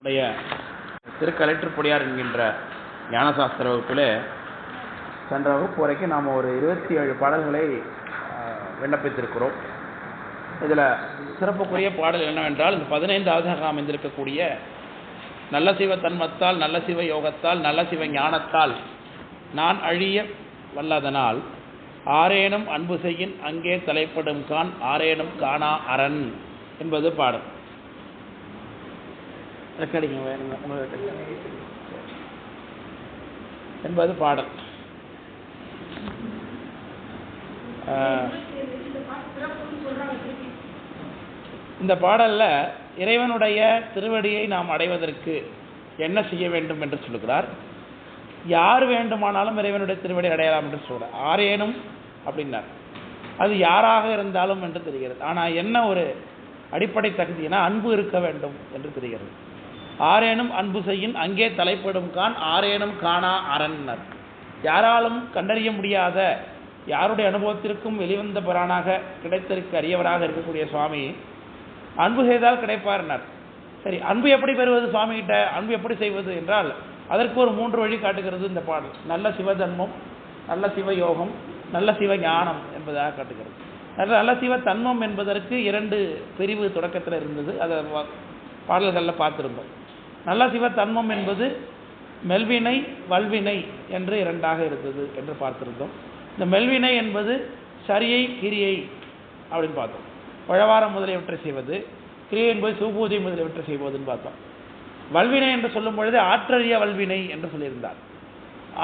உடைய திருக்கலெற்றுப்பொடியார் என்கின்ற ஞானசாஸ்திர வகுப்பில் சென்ற வகுப்பு வரைக்கும் நாம் ஒரு 27 பாடல்களை விண்ணப்பித்திருக்கிறோம். இதில் சிறப்புக்குரிய பாடல் என்னவென்றால், இந்த 15வது அமைந்திருக்கக்கூடிய நல்ல சிவ தன்மத்தால், நல்ல சிவ யோகத்தால், நல்ல சிவ ஞானத்தால் நான் அழிய வல்லதனால் ஆரேனும் அன்பு செய்யின் அங்கே தலைப்படும் கான் ஆரேனும் காணா அரண் என்பது பாடல். என்பது பாடல். இந்த பாடலில் இறைவனுடைய திருவடியை நாம் அடைவதற்கு என்ன செய்ய வேண்டும் என்று சொல்லுகிறார். யார் வேண்டுமானாலும் இறைவனுடைய திருவடி அடையலாம் என்று சொல்கிறார். ஆரேனும் அப்படின்னார். அது யாராக இருந்தாலும் என்று தெரிகிறது. ஆனால் என்ன ஒரு அடிப்படை தகுதினா அன்பு இருக்க வேண்டும் என்று தெரிகிறது. ஆரேனும் அன்பு செய்யின் அங்கே தலைப்படும் கான் ஆரேனும் காணா அரண்னர். யாராலும் கண்டறிய முடியாத, யாருடைய அனுபவத்திற்கும் வெளிவந்த பிரானாக கிடைத்திருக்க அரியவராக இருக்கக்கூடிய சுவாமி அன்பு செய்தால் கிடைப்பார்னர். சரி, அன்பு எப்படி பெறுவது சுவாமிகிட்ட, அன்பு எப்படி செய்வது என்றால் அதற்கு ஒரு 3 வழி காட்டுகிறது இந்த பாடல். நல்ல சிவதன்மம், நல்ல சிவயோகம், நல்ல சிவ ஞானம் என்பதாக காட்டுகிறது. நல்ல சிவ தன்மம் என்பதற்கு 2 பிரிவு தொடக்கத்தில் இருந்தது. அதை பாடல்களில் பார்த்துருந்தோம். நல்ல சிவ தன்மம் என்பது மெல்வினை வல்வினை என்று 2ஆக இருந்தது என்று பார்த்திருந்தோம். இந்த மெல்வினை என்பது சரியை கிரியை அப்படின்னு பார்த்தோம். பழவாரம் முதலியவற்றை செய்வது, கிரியை என்பது சிவபூஜை முதலியவற்றை செய்வதுன்னு பார்த்தோம். வல்வினை என்று சொல்லும் பொழுது ஆற்றறிய வல்வினை என்று சொல்லியிருந்தார்.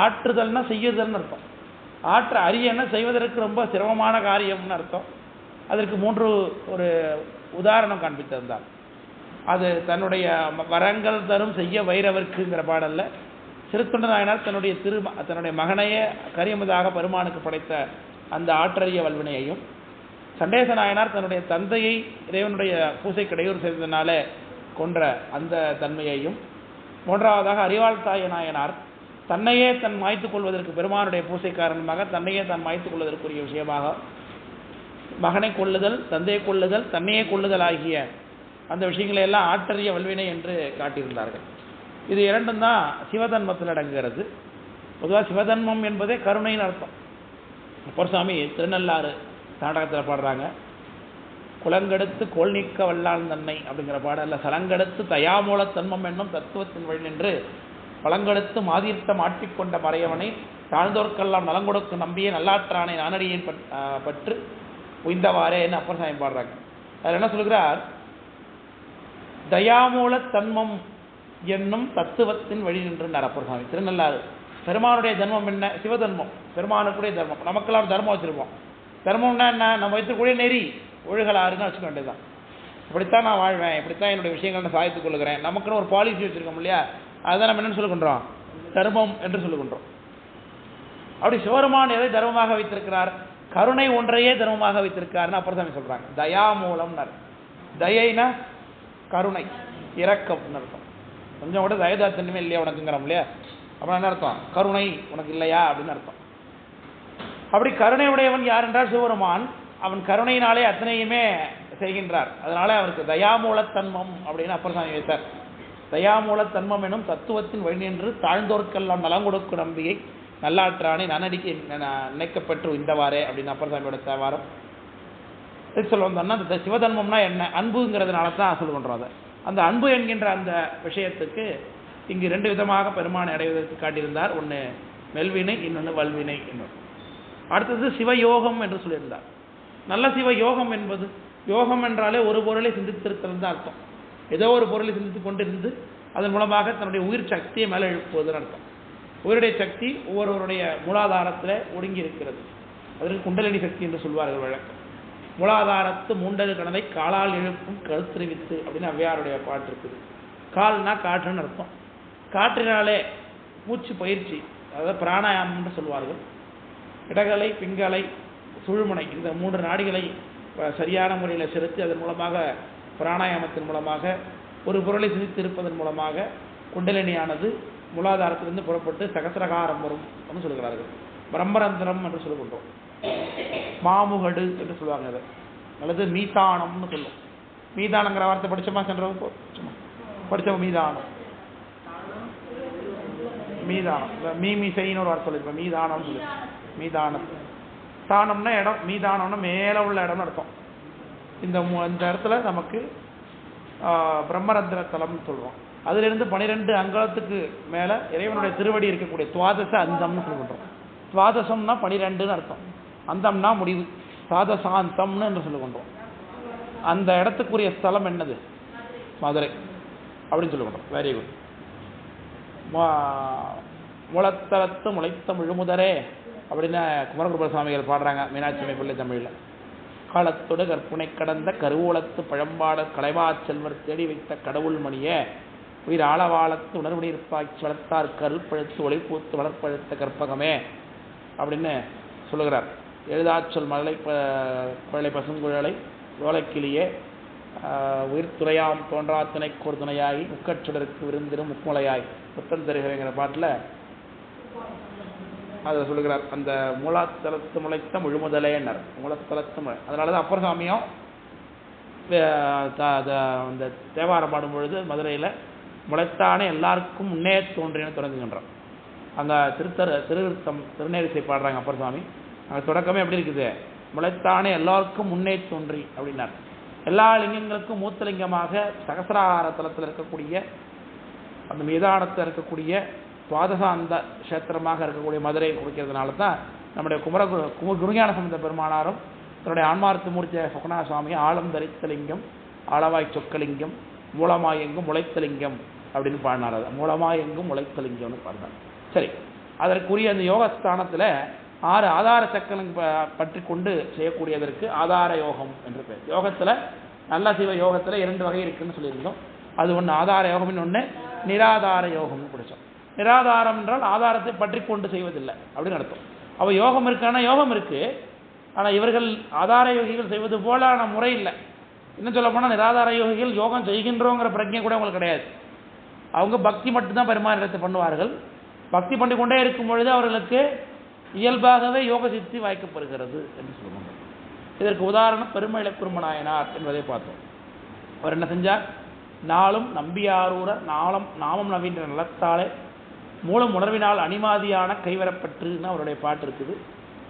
ஆற்றுதல்னா செய்யுதல்னு அர்த்தம். அறியன்னா செய்வதற்கு ரொம்ப சிரமமான காரியம்னு அர்த்தம். அதற்கு 3 ஒரு உதாரணம் காண்பித்திருந்தார். அது தன்னுடைய வரங்கள் தரும் செய்ய வைரவர்க்குங்கிற பாடல்ல சிறுத்தொண்ட நாயனார் தன்னுடைய மகனையே கரியமுதாக பெருமானுக்கு படைத்த அந்த ஆற்றறிய வல்வினையையும், சண்டேச நாயனார் தன்னுடைய தந்தையை இறைவனுடைய பூசை இடையூறு செய்ததனால கொன்ற அந்த தன்மையையும், 3வதாக அறிவாள் தாய நாயனார் தன்னையே தன் மாய்த்துக் கொள்வதற்கு, பெருமானுடைய பூசை காரணமாக தன்னையே தன் மாய்த்துக் கொள்வதற்குரிய விஷயமாக மகனை கொள்ளுதல், தந்தையை கொள்ளுதல், தன்னையே கொள்ளுதல் ஆகிய அந்த விஷயங்களை எல்லாம் ஆற்றறிய வல்வினை என்று காட்டியிருந்தார்கள். இது 2ம் தான் சிவதன்மத்தில் அடங்குகிறது. பொதுவாக சிவதன்மம் என்பதே கருணைன்னு அர்த்தம். அப்பர் சாமி திருநள்ளாறு நாடகத்தில் பாடுறாங்க, குலங்கெடுத்து கோல் நீக்க வல்லான் தன்னை அப்படிங்கிற பாடல்ல சலங்கெடுத்து தயாமூல தன்மம் என்னும் தத்துவத்தின் வழி நின்று பழங்கெடுத்து மாதிர்த்தம் ஆட்டிக்கொண்ட மறையவனை தாழ்ந்தோர்க்கெல்லாம் நலங்கொடுக்கு நம்பிய நல்லாற்றானை நானடியின் பற்று உய்ந்தவாறேன்னு அப்பர் சாமி பாடுறாங்க. அதில் என்ன சொல்கிறார், தயாமூல தன்மம் என்னும் தத்துவத்தின் வழி நின்றுனார் அப்பர் சாமி. திருநள்ளாறு பெருமானுடைய தர்மம் என்ன? சிவதர்மம், பெருமானுக்குடைய தர்மம். நமக்கெல்லாம் தர்மம் வச்சிருப்போம். தர்மம்னா என்ன? நம்ம வைத்திருக்கூடிய நெறி ஒழுகலாறுன்னு வச்சுக்க வேண்டியதுதான். இப்படித்தான் நான் வாழ்வேன், இப்படித்தான் என்னுடைய விஷயங்கள் நான் சாதித்துக் கொள்கிறேன், நமக்குன்னு ஒரு பாலிசி வச்சிருக்கோம் இல்லையா? அதுதான் நம்ம என்னன்னு சொல்லுகின்றோம், தர்மம் என்று சொல்லுகின்றோம். அப்படி சிவபெருமான் எதை தர்மமாக வைத்திருக்கிறார்? கருணை ஒன்றையே தர்மமாக வைத்திருக்காருன்னு அப்பர் சாமி சொல்றாங்க. தயா மூலம்னார். தயைனா கருணை, இரக்கம்னு அர்த்தம். கொஞ்சம் கூட தயதாத்தன்மை இல்லையா உனக்குங்கிறோம் இல்லையா? அப்புறம் என்ன அர்த்தம்? கருணை உனக்கு இல்லையா அப்படின்னு அர்த்தம். அப்படி கருணை உடையவன் யார் என்றால் சிவபெருமான். அவன் கருணையினாலே அத்தனையுமே செய்கின்றார். அதனால அவருக்கு தயாமூலத்தன்மம் அப்படின்னு அப்பர் சாமி வைத்தார். தயாமூலத்தன்மம் எனும் தத்துவத்தின் வழி நின்று தாழ்ந்தோர்க்கெல்லாம் நலங்கொடுக்கு நம்பியை நல்லாற்றானே நன்னடிக்கு நினைக்கப்பெற்று இந்தவாறே அப்படின்னு அப்பர் சாமியோட தேவாரம். இது சொல்ல வந்தோம்னா அந்த சிவதன்மம்னா என்ன? அன்புங்கிறதுனால தான் சொல்லுகின்றோம். அதை அந்த அன்பு என்கின்ற அந்த விஷயத்துக்கு இங்கு 2 விதமாக பெருமானை அடைவதற்கு காட்டியிருந்தார். ஒன்று மெல்வினை, இன்னொன்று வல்வினை. இன்னொன்று அடுத்தது சிவயோகம் என்று சொல்லியிருந்தார். நல்ல சிவ யோகம் என்பது, யோகம் என்றாலே ஒரு பொருளை சிந்தித்திருக்கிறது அர்த்தம். ஏதோ ஒரு பொருளை சிந்தித்து கொண்டிருந்து அதன் மூலமாக தன்னுடைய உயிர் சக்தியை மேலே எழுப்புவதுன்னு அர்த்தம். உயிருடைய சக்தி ஒவ்வொருவருடைய மூலாதாரத்தில் ஒடுங்கி இருக்கிறது. அதற்கு குண்டலினி சக்தி என்று சொல்வார்கள் வழக்கம். மூலாதாரத்து மூண்டல் கணதை காலால் எழுப்பும் கருத்தறிவித்து அப்படின்னு ஔவையாருடைய பாட்டு இருக்குது. கால்னா காற்றுன்னு அர்த்தம். காற்றினாலே மூச்சு பயிற்சி, அதாவது பிராணாயாமம் என்று சொல்வார்கள். இடகலை, பிங்கலை, சுழுமுனை இந்த 3 நாடிகளை சரியான முறையில் செலுத்தி அதன் மூலமாக பிராணாயாமத்தின் மூலமாக ஒரு பொருளை சிந்தித்து இருப்பதன் மூலமாக குண்டலினியானது மூலாதாரத்திலிருந்து புறப்பட்டு சகசிரகாரம் வரும் என்று சொல்கிறார்கள். பிரம்மரந்திரம் என்று சொல்லுகின்றோம். மாமுகடு என்று சொல்லுவாங்க. அதை அல்லது மீதானம்னு சொல்லுவோம். மீதானங்கிற வார்த்தை படிச்சோமா? சென்ற படிச்சோமா? மீதானம் மீதானம், மீமிசைன்னு ஒரு வார்த்தை சொல்லியிருப்பேன். மீதானம்னு சொல்லி, மீதானம் ஸ்தானம்னா இடம், மீதானம்னா மேலே உள்ள இடம்னு அர்த்தம். இந்த இடத்துல நமக்கு பிரம்மரந்திர தலம்னு சொல்கிறோம். அதிலிருந்து 12 அங்கலத்துக்கு மேலே இறைவனுடைய திருவடி இருக்கக்கூடிய துவாதச அந்தம்னு சொல்லுகின்றோம். துவாதசம்னா 12ன்னு அர்த்தம், அந்தம்னா முடிவு, துவாதசாந்தம்னு என்று சொல்லுகின்றோம். அந்த இடத்துக்குரிய ஸ்தலம் என்னது? மதுரை அப்படின்னு சொல்லுகின்றோம். Very good. முளத்தளத்து முளைத்த முழுமுதரே அப்படின்னு குமரகுருபர சுவாமிகள் பாடுறாங்க மீனாட்சி அம்மை பிள்ளை தமிழில். காலத்தோடு கற்பனை கடந்த கருவூலத்து பழம்பாடல் கலைவா செல்வர் தேடி வைத்த கடவுள் மணியே உயிர் ஆழவாளத்து உணர்வு நீர்ப்பாய்ச்சி வளர்த்தார் கருள் பழுத்து ஒளிப்பூத்து வளர்ப்பழுத்த கற்பகமே அப்படின்னு சொல்லுகிறார். எழுதாச்சொல் மழலை குழலை பசுங்குழலை யோலைக்கிளியே உயிர்த்துறையாம் தோன்றா துணைக்கோர் துணையாகி முக்கச்சுடருக்கு விருந்திரும் முக்குமலையாய் புத்தன் தருகிறங்கிற பாட்டில் அதை சொல்லுகிறார். அந்த மூலத்தலத்து முளைத்த முழுமுதலேன்னர், மூலத்தலத்து முளை. அதனால தான் அப்பர் சாமியும் அந்த தேவாரம் பாடும் பொழுது மதுரையில் முளைத்தானே எல்லாருக்கும் முன்னே தோன்றினு தொடங்குகின்றான். அங்கே திருநேரிசை பாடுறாங்க அப்பர் சாமி. அங்கே தொடக்கமே எப்படி இருக்குது? முளைத்தானே எல்லாருக்கும் முன்னே தோன்றி அப்படின்னார். எல்லா லிங்கங்களுக்கும் மூத்தலிங்கமாக சகசிரார தலத்தில் இருக்கக்கூடிய அந்த மீதானத்தில் இருக்கக்கூடிய துவாதசாந்த கஷேத்திரமாக இருக்கக்கூடிய மதுரை குறிக்கிறதுனால தான் நம்முடைய குருஞான சம்பந்த பெருமானாரும் தன்னுடைய ஆன்மார்த்த மூர்த்தியாக சுகநாத சுவாமி ஆழம் தரித்தலிங்கம் ஆளவாய் சொக்கலிங்கம் மூலமாய் எங்கும் முளைத்தலிங்கம் அப்படின்னு பாடினார். அது மூலமாய் எங்கும் முளைத்தலிங்கம்னு பாடினார். சரி, அதற்குரிய அந்த யோகஸ்தானத்தில் 6 ஆதார சக்கரம் பற்றி கொண்டு செய்யக்கூடியதற்கு ஆதார யோகம் என்று பேர். யோகத்தில் நல்ல சிவ யோகத்தில் 2 வகை இருக்குன்னு சொல்லியிருந்தோம். அது ஒன்று ஆதார யோகம், இன்னொன்று நிராதார யோகம்னு பிடிச்சோம். நிராதாரம் என்றால் ஆதாரத்தை பற்றி கொண்டு செய்வதில்லை அப்படின்னு அர்த்தம். அவ யோகம் இருக்கானா? யோகம் இருக்கு, ஆனால் இவர்கள் ஆதார யோகிகள் செய்வது போலான முறை இல்லை. இன்னும் சொல்ல போனால் நிராதார யோகிகள் யோகம் செய்கின்றோங்கிற பிரஜை கூட அவங்களுக்கு கிடையாது. அவங்க பக்தி மட்டும்தான் பெருமானிடத்தை பண்ணுவார்கள். பக்தி பண்ணி கொண்டே இருக்கும் பொழுது அவர்களுக்கு இயல்பாகவே யோக சித்தி வாய்க்கப்படுகிறது என்று சொல்லுவாங்க. இதற்கு உதாரணம் பெருமழை குறும்பநாயனார் என்பதை பார்த்தோம். அவர் என்ன செஞ்சார்? நாளும் நம்பியாரூரர் நாமம் நவீன்ற நலத்தாலே மூலம் உணர்வினால் அணிமாதியான கைவரப்பற்றுன்னு அவருடைய பாட்டு இருக்குது.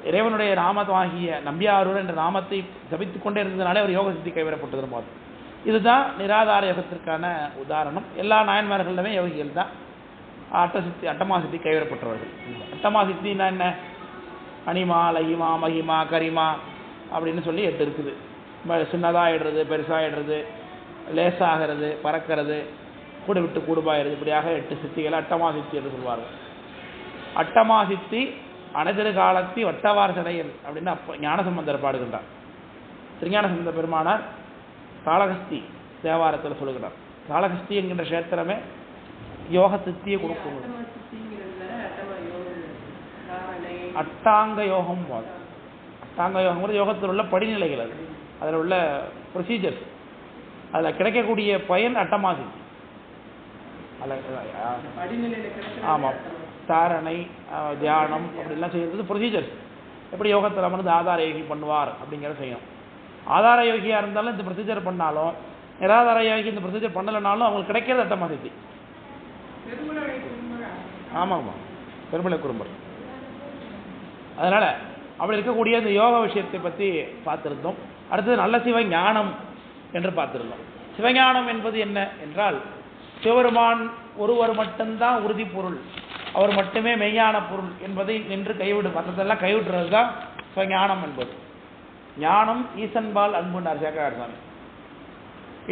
இறைவனுடைய நாமமாகிய நம்பியாரூர் என்ற நாமத்தை ஜபித்துக் கொண்டே இருந்ததுனாலே அவர் யோக சித்தி கைவரப்பட்டது பார்த்தோம். இதுதான் நிராதார யோகத்திற்கான உதாரணம். எல்லா நாயன்மார்களுமே யோகிகள் தான் அட்டமா சித்தி கைவரப்பட்டவர்கள். அட்டமா சித்தின்னா என்ன? அனிமா லகிமா மகிமா கரிமா அப்படின்னு சொல்லி 8 இருக்குது. சின்னதாகிடுறது, பெருசாகிடுறது, லேசாகிறது, பறக்கிறது, கூடு விட்டு கூடுபாயிடுது, இப்படியாக 8 சித்திகளை அட்டமா சித்தி என்று சொல்வார்கள். அட்டமா சித்தி அனைதிரு காலத்தி வட்டவார் சடையன் அப்படின்னு ஞானசம்பந்தர் பாடுகின்றார். திருஞான சம்பந்த பெருமானார் காளகஸ்தி தேவாரத்தில் சொல்லுகிறார். காளகஸ்தி என்கின்ற கஷேத்திரமே யோக சித்தியை கொடுக்கும். அட்டாங்க யோகம், அட்டாங்க யோகம் யோகத்தில் உள்ள படிநிலைகள், அது அதில் உள்ள ப்ரொசீஜர்ஸ், அதில் கிடைக்கக்கூடிய பயன் அட்டமா சித்தி. ஆமாம், தாரணை தியானம் அப்படிலாம் செய்கிறது ப்ரொசீஜர்ஸ். எப்படி யோகத்தில் அமர்ந்து ஆதார யோகி பண்ணுவார் அப்படிங்கிறத செய்யணும். ஆதார யோகியாக இருந்தாலும் இந்த ப்ரொசீஜர் பண்ணாலும், நிராதார யோகி இந்த ப்ரொசீஜர் பண்ணலைனாலும் அவங்களுக்கு கிடைக்கிறது அட்டமா சித்தி. ஆமாம்மா, பெருமலை குறும்பர். அதனால் அப்படி இருக்கக்கூடிய இந்த யோக விஷயத்தை பற்றி பார்த்துருந்தோம். அடுத்தது நல்ல சிவ ஞானம் என்று பார்த்துருந்தோம். சிவஞானம் என்பது என்ன என்றால், சிவபெருமான் ஒருவர் மட்டும்தான் உறுதி பொருள், அவர் மட்டுமே மெய்யான பொருள் என்பதை நின்று கைவிடும், மற்றதெல்லாம் கைவிடுறது தான் சிவஞானம் என்பது. ஞானம் ஈசன்பால் அன்புன்னார் சேகரார் சாமி.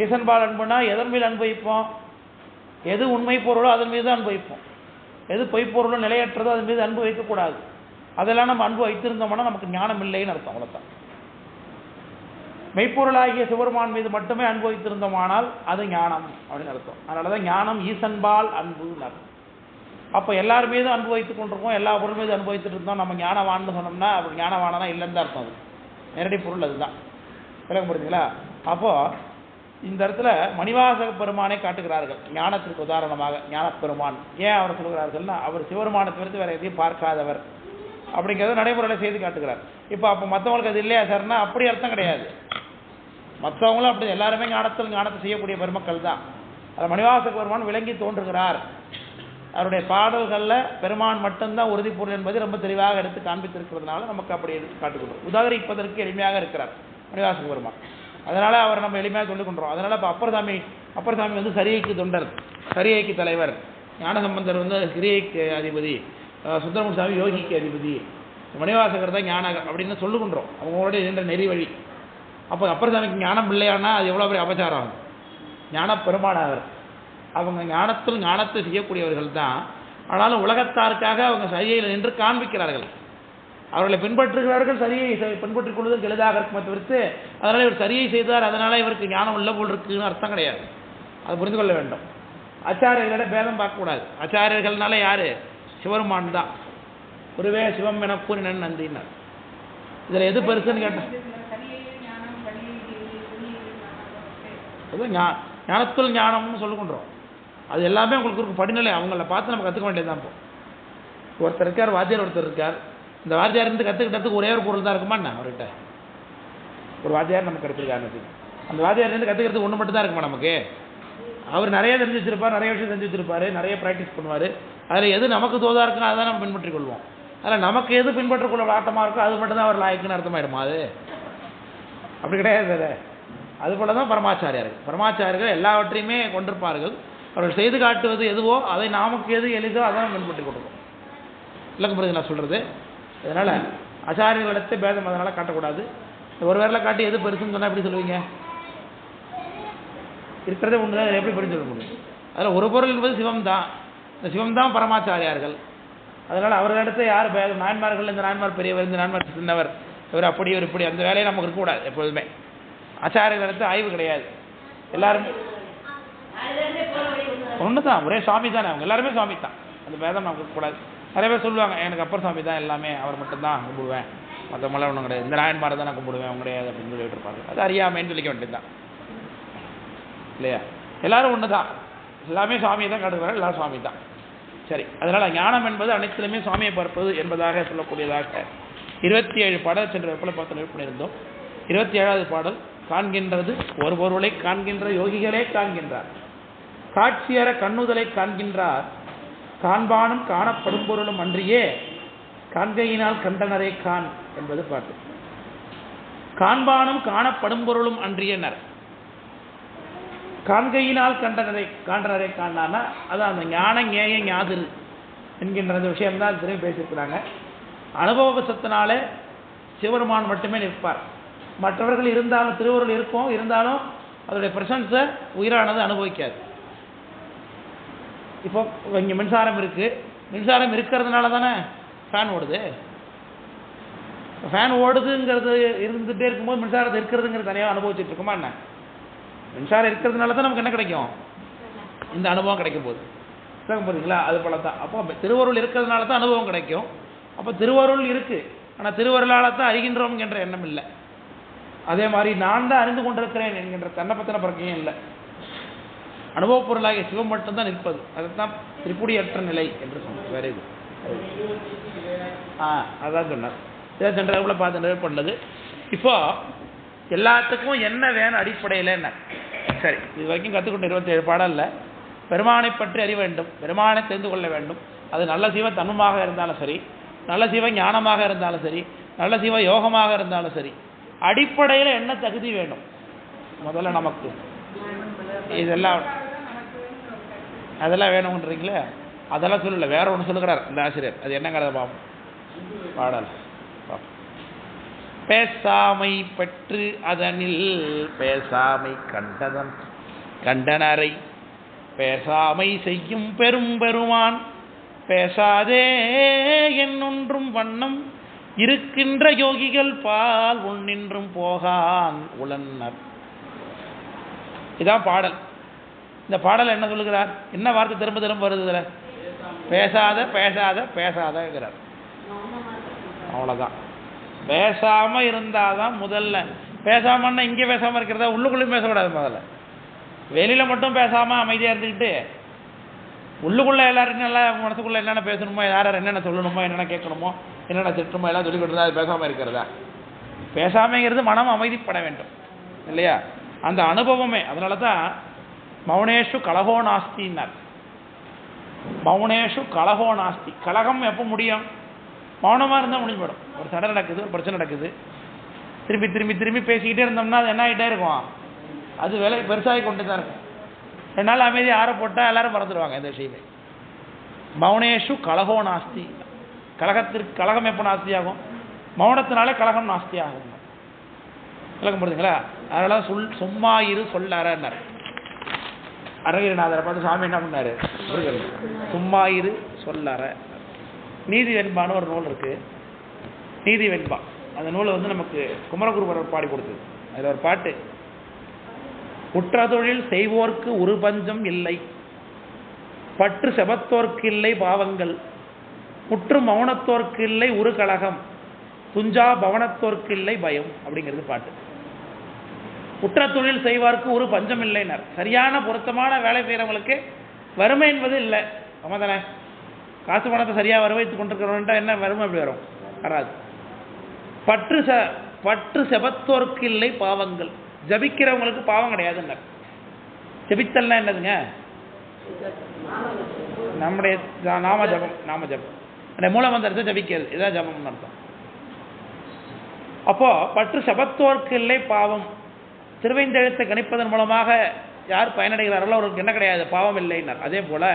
ஈசன்பால் அன்புனா எதன் மீது அனுபவிப்போம்? எது உண்மை பொருளோ அதன் மீது அனுபவிப்போம். எது பொய்ப்பொருளோ நிலையற்றதோ அதன் மீது அன்பு வைக்கக்கூடாது. அதெல்லாம் நம்ம அன்பு வைத்திருந்தோம்னா நமக்கு ஞானம் இல்லைன்னு அர்த்தம். அவ்வளோதான். மெய்ப்பொருளாகிய சிவபெருமான் மீது மட்டுமே அன்பு வைத்திருந்தோமானால் அது ஞானம் அப்படின்னு அர்த்தம். அதனால தான் ஞானம் ஈசன்பால் அன்புன்னு அர்த்தம். அப்போ எல்லார் மீதும் அன்பு வைத்துக் கொண்டிருக்கோம், எல்லா பொருள் மீது அனுபவித்துட்டு இருந்தோம், நம்ம ஞானவான்னு சொன்னோம்னா அப்படி ஞானவானா இல்லைன்னு தான் அர்த்தம். அது நேரடி பொருள் அதுதான். விளக்க முடியுங்களா? அப்போது இந்த இடத்துல மணிவாசக பெருமானை காட்டுகிறார்கள் ஞானத்திற்கு உதாரணமாக. ஞானப்பெருமான் ஏன் அவர் சொல்கிறார்கள்னா, அவர் சிவபெருமானை தவிர்த்து வேறு எதையும் பார்க்காதவர் அப்படிங்கிறத நடைமுறையில் செய்து காட்டுகிறார். இப்போ அப்போ மற்றவங்களுக்கு அது இல்லையா சார்னா அப்படி அர்த்தம் கிடையாது. மற்றவங்களும் அப்படி எல்லாருமே ஞானத்தை செய்யக்கூடிய பெருமக்கள் தான். அது மணிவாசக பெருமான் விளங்கி தோன்றுகிறார் அவருடைய பாடல்களில் பெருமான் மட்டும்தான் உறுதி பொருள் என்பதை ரொம்ப தெளிவாக எடுத்து காண்பித்திருக்கிறதுனால நமக்கு அப்படி எடுத்து காட்டுக்கொள்ளும். உதாகரிப்பதற்கு எளிமையாக இருக்கிறார் மணிவாசக பெருமான். அதனால் அவர் நம்ம எளிமையாக சொல்லிக் கொண்டோம். அதனால் இப்போ அப்பர் சாமி வந்து சரியைக்கு தொண்டர், சரியைக்கு தலைவர், ஞானசம்பந்தர் வந்து கிரியைக்கு அதிபதி, சுந்தரமூர்த்தி சாமி யோகிக்கு அதிபதி, மணிவாசகர் தான் ஞான அப்படின்னு சொல்லுகின்றோம். அவங்களோட இருந்த நெறி வழி. அப்போ அப்பர் சாமிக்கு ஞானம் இல்லையானா அது எவ்வளோ பெரிய அபச்சாரம் ஆகும். ஞான பெருமானாவர் அவங்க ஞானத்தை செய்யக்கூடியவர்கள் தான். ஆனாலும் உலகத்தாருக்காக அவங்க சரியில் நின்று காண்பிக்கிறார்கள். அவர்களை பின்பற்றுகிறார்கள். சரியை பின்பற்றிக் கொள்வதற்கு எளிதாக இருக்குமே தவிர்த்து அதனால் இவர் சரியை செய்தார் அதனால் இவருக்கு ஞானம் உள்ள போல் இருக்குன்னு அர்த்தம் கிடையாது. அது புரிந்து கொள்ள வேண்டும். ஆச்சாரியர்களிட பேதம் பார்க்கக்கூடாது. ஆச்சாரியர்கள்னால யார்? சிவருமான் தான். ஒருவே சிவம் என கூறினன் நந்தினார். இதில் எது பெருசுன்னு கேட்டேன். ஞானத்துள் ஞானம்னு சொல்லுகின்றோம். அது எல்லாமே உங்களுக்கு ஒரு படிநிலை. அவங்கள பார்த்து நம்ம கற்றுக்க வேண்டியது தான். ஒருத்தர் இருக்கார், வாத்தியார் ஒருத்தர் இருக்கார். இந்த வாத்தியார் இருந்து கற்றுக்கிட்டதுக்கு ஒரே ஒரு பொருள் தான் இருக்குமா என்ன? அவர்கிட்ட ஒரு வாத்தியார் நமக்கு கிடைச்சிருக்காரு. அந்த வாத்தியார் இருந்து கற்றுக்கிறதுக்கு ஒன்று மட்டும் தான் இருக்குமா நமக்கு? அவர் நிறைய தெரிஞ்சு வச்சிருப்பார், நிறைய விஷயம் தெரிஞ்சு வச்சிருப்பாரு, நிறைய ப்ராக்டிஸ் பண்ணுவார். அதில் எது நமக்கு தோதாக இருக்குன்னு அதை தான் நம்ம பின்பற்றிக் கொள்வோம். அதில் நமக்கு எது பின்பற்றக்குள்ள ஆட்டமாக இருக்கோ அது மட்டும் தான் அவர் லாய்க்குன்னு அர்த்தமாயிடுமா? அது அப்படி கிடையாது. அதுபோல தான் பரமாச்சாரியர்கள் எல்லாவற்றையுமே கொண்டிருப்பார்கள். அவர்கள் செய்து காட்டுவது எதுவோ அதை நமக்கு எது எளிதோ அதை நம்ம பின்பற்றி கொடுக்கும். விளக்கம் புரியுது நான் சொல்கிறது? அதனால் ஆச்சாரியர்களிடத்தை பேதம் அதனால் காட்டக்கூடாது. ஒரு வேளை காட்டி எது பெருசுன்னு சொன்னால் எப்படி சொல்லுவீங்க? இருக்கிறதே ஒன்று தான், எப்படி பெருசு சொல்ல முடியும்? அதில் ஒரு பொருள் என்பது சிவம் தான். இந்த சிவம் தான் பரமாச்சாரியார்கள். அதனால் அவர்களிடத்தை யார் பேதம்? நாயன்மார்கள், இந்த நாயன்மார் பெரியவர், இந்த நாயன்மார் சின்னவர், இவர் அப்படி இவர் இப்படி, அந்த வேலையை நமக்கு இருக்கக்கூடாது. எப்போதுமே ஆச்சாரியர்களிடத்து ஆய்வு கிடையாது. எல்லாருமே ஒன்று தான், ஒரே சுவாமி தானே. அவங்க எல்லாருமே சுவாமி தான். அந்த பேதம் நமக்கு இருக்கக்கூடாது. நிறைய பேர் சொல்லுவாங்க, எனக்கு அப்பர் சாமி தான் எல்லாமே, அவர் மட்டும்தான் கும்பிடுவேன், மற்றவங்களாம் ஒன்றும் கிடையாது, இந்த நாயன்மாரை தான் நான் கும்பிடுவேன், அவங்க கிடையாது அப்படின்னு சொல்லிட்டு இருப்பாங்க. அது அறியாமைன்னு சொல்லிக்க வேண்டியது தான் இல்லையா? எல்லாரும் ஒன்று தான், எல்லாமே சுவாமியை தான் காட்டுகிறார்கள், எல்லாரும் சுவாமி தான். சரி, அதனால் ஞானம் என்பது அனைத்திலுமே சுவாமியை பார்ப்பது என்பதாக சொல்லக்கூடியதாக 27 பாடல் சென்ற வெப்பலை பார்த்து நிறுவனம் பண்ணியிருந்தோம். 27வது பாடல் காண்கின்றது ஒரு பொருளை காண்கின்ற யோகிகளே காண்கின்றார், காட்சியற கண்ணுதலை காண்கின்றார், காண்பானும் காணப்படும் பொருளும் அன்றியே காண்கையினால் கண்டனரே காண் என்பது பாட்டு. காண்பானும் காணப்படும் பொருளும் அன்றியனர், காண்கையினால் காண்டனரை காண்டானா அது அந்த ஞான ஞேய ஞாதிரு என்கின்ற விஷயம்தான் திரும்பி பேசியிருக்கிறாங்க. அனுபவசத்தினாலே சிவபெருமான் மட்டுமே நிற்பார். மற்றவர்கள் இருந்தாலும் திருவருள் இருக்கும், இருந்தாலும் அதோடைய பிரசன்ஸை உயிரானது அனுபவிக்காது. இப்போ இங்கே மின்சாரம் இருக்குது, மின்சாரம் இருக்கிறதுனால தானே ஃபேன் ஓடுது. ஃபேன் ஓடுதுங்கிறது இருந்துகிட்டே இருக்கும்போது மின்சாரத்தை இருக்கிறதுங்கிறது தனியாக அனுபவிச்சுட்டு இருக்குமா என்ன? மின்சாரம் இருக்கிறதுனால தான் நமக்கு என்ன கிடைக்கும்? இந்த அனுபவம் கிடைக்கும் போது போகிறீங்களா? அது போல தான். அப்போ திருவருள் இருக்கிறதுனால தான் அனுபவம் கிடைக்கும். அப்போ திருவருள் இருக்குது, ஆனால் திருவருளால் தான் அறிகின்றோம் என்ற எண்ணம் இல்லை. அதே மாதிரி நான் தான் அறிந்து கொண்டிருக்கிறேன் என்கின்ற தன்னை பற்றின பிரச்சனையும் இல்லை. அனுபவப் பொருளாகிய சிவம் மட்டும்தான் நிற்பது. அதுதான் திரிபுடியற்ற நிலை என்று சொன்னார். வேற இது அதான் சொன்னார். இதை சென்ற பார்த்து நிறைவு பண்ணது. இப்போ எல்லாத்துக்கும் என்ன வேணும் அடிப்படையில் என்ன? சரி, இது வரைக்கும் கற்றுக்கொண்ட 27 பாடலில் பெருமானை பற்றி அறிய வேண்டும், பெருமானை தெரிந்து கொள்ள வேண்டும். அது நல்ல சிவ தன்மமாக இருந்தாலும் சரி, நல்ல சிவ ஞானமாக இருந்தாலும் சரி, நல்ல சிவ யோகமாக இருந்தாலும் சரி, அடிப்படையில் என்ன தகுதி வேணும்? முதல்ல நமக்கு இதெல்லாம் அதெல்லாம் வேணும்ன்றீங்களே, அதெல்லாம் சொல்லலை, வேற ஒன்று சொல்லுகிறார் இந்த ஆசிரியர். அது என்னங்கிறத பார்ப்போம். பாடல் பேசாமை பெற்று அதனில் பேசாமை கண்டனரை பேசாமை செய்யும் பெருமான் பேசாதே என்னொன்றும் வண்ணம் இருக்கின்ற யோகிகள் பால் உன்னின்றும் போகான் உளன்னர். இதான் பாடல். இந்த பாடல் என்ன சொல்லுகிறார்? என்ன வார்த்தை திரும்ப திரும்ப வருது இதில்? பேசாத பேசாத பேசாதங்கிறார். அவ்வளோதான். பேசாமல் இருந்தால் தான் முதல்ல. பேசாமன்னா இங்கே பேசாமல் இருக்கிறதா? உள்ளுக்குள்ளேயும் பேசக்கூடாது. முதல்ல வெளியில் மட்டும் பேசாமல் அமைதியாக இருந்துக்கிட்டு உள்ளுக்குள்ளே எல்லாருக்கும் நல்லா மனசுக்குள்ளே என்னென்ன பேசணுமோ, யார் யார் என்னென்ன சொல்லணுமோ, என்னென்ன கேட்கணுமோ, என்னென்ன திட்டமோ எல்லாம் சொல்லிக் கொடுத்தா அது பேசாமல் இருக்கிறதா? பேசாமைங்கிறது மனம் அமைதிப்பட வேண்டும் இல்லையா? அந்த அனுபவமே. அதனால தான் மௌனேஷு கலகோ நாஸ்தின்னார். மௌனேஷு கலகோ நாஸ்தி. கலகம் எப்போ முடியும்? மௌனமாக இருந்தால் முடிஞ்சு போயிடும். ஒரு சண்டை நடக்குது, ஒரு பிரச்சனை நடக்குது, திரும்பி திரும்பி திரும்பி பேசிக்கிட்டே இருந்தோம்னா அது என்ன ஆகிட்டே இருக்கும்? அது வேலை பெருசாகி கொண்டு தான் இருக்கும். 2 நாள் அமைதி ஆற போட்டால் எல்லாரும் மறந்துடுவாங்க இந்த விஷயமே. மௌனேஷு கலகோ நாஸ்தி. கலகம் எப்போ நாஸ்தி ஆகும்? மௌனத்தினாலே கலகம் நாஸ்தி ஆகும். விளக்கம் புரியுதுங்களா? அதனால சும்மா இரு சொல்லறார். அருணகிரிநாதரை பார்த்து சாமி என்ன பண்ணாரு? சும்மா இரு சொல்லற. நீதி வெண்பான்னு ஒரு நூல் இருக்கு. நீதி வெண்பா அந்த நூலை நமக்கு குமரகுருபரர் பாடி கொடுத்தது. அதில் ஒரு பாட்டு, உற்ற தொழில் செய்வோர்க்கு ஒரு பஞ்சம் இல்லை, பற்று செபத்தோர்க்கு இல்லை பாவங்கள், முற்று மௌனத்தோர்க்கு இல்லை ஒரு கலகம், துஞ்சா பவனத்தோர்க்கு இல்லை பயம் அப்படிங்கிறது பாட்டு. உற்ற தொழில் செய்வார்க்கு ஒரு பஞ்சம் இல்லைன்னார். சரியான பொருத்தமான வேலை செய்கிறவங்களுக்கு வறுமை என்பது இல்லை. ஆமா தானே? காசு பணத்தை சரியாக வரவைத்து கொண்டிருக்கிறவன்ட்டா என்ன வறுமை எப்படி வரும்? வராது. பற்று செபத்தோர்க்கு இல்லை பாவங்கள். ஜபிக்கிறவங்களுக்கு பாவம் கிடையாதுன்னார். ஜபித்தல்னா என்னதுங்க? நம்முடைய நாம ஜபம் அந்த மூலமந்திரத்தை ஜபிக்கிறது, இதான் ஜபம்னு அர்த்தம். அப்போ பற்று செபத்தோர்க்கு இல்லை பாவம். திருவைந்தெழுத்தை கணிப்பதன் மூலமாக யார் பயனடைகிறார்களோ அவருக்கு என்ன கிடையாது? பாவம் இல்லைன்னார். அதே போல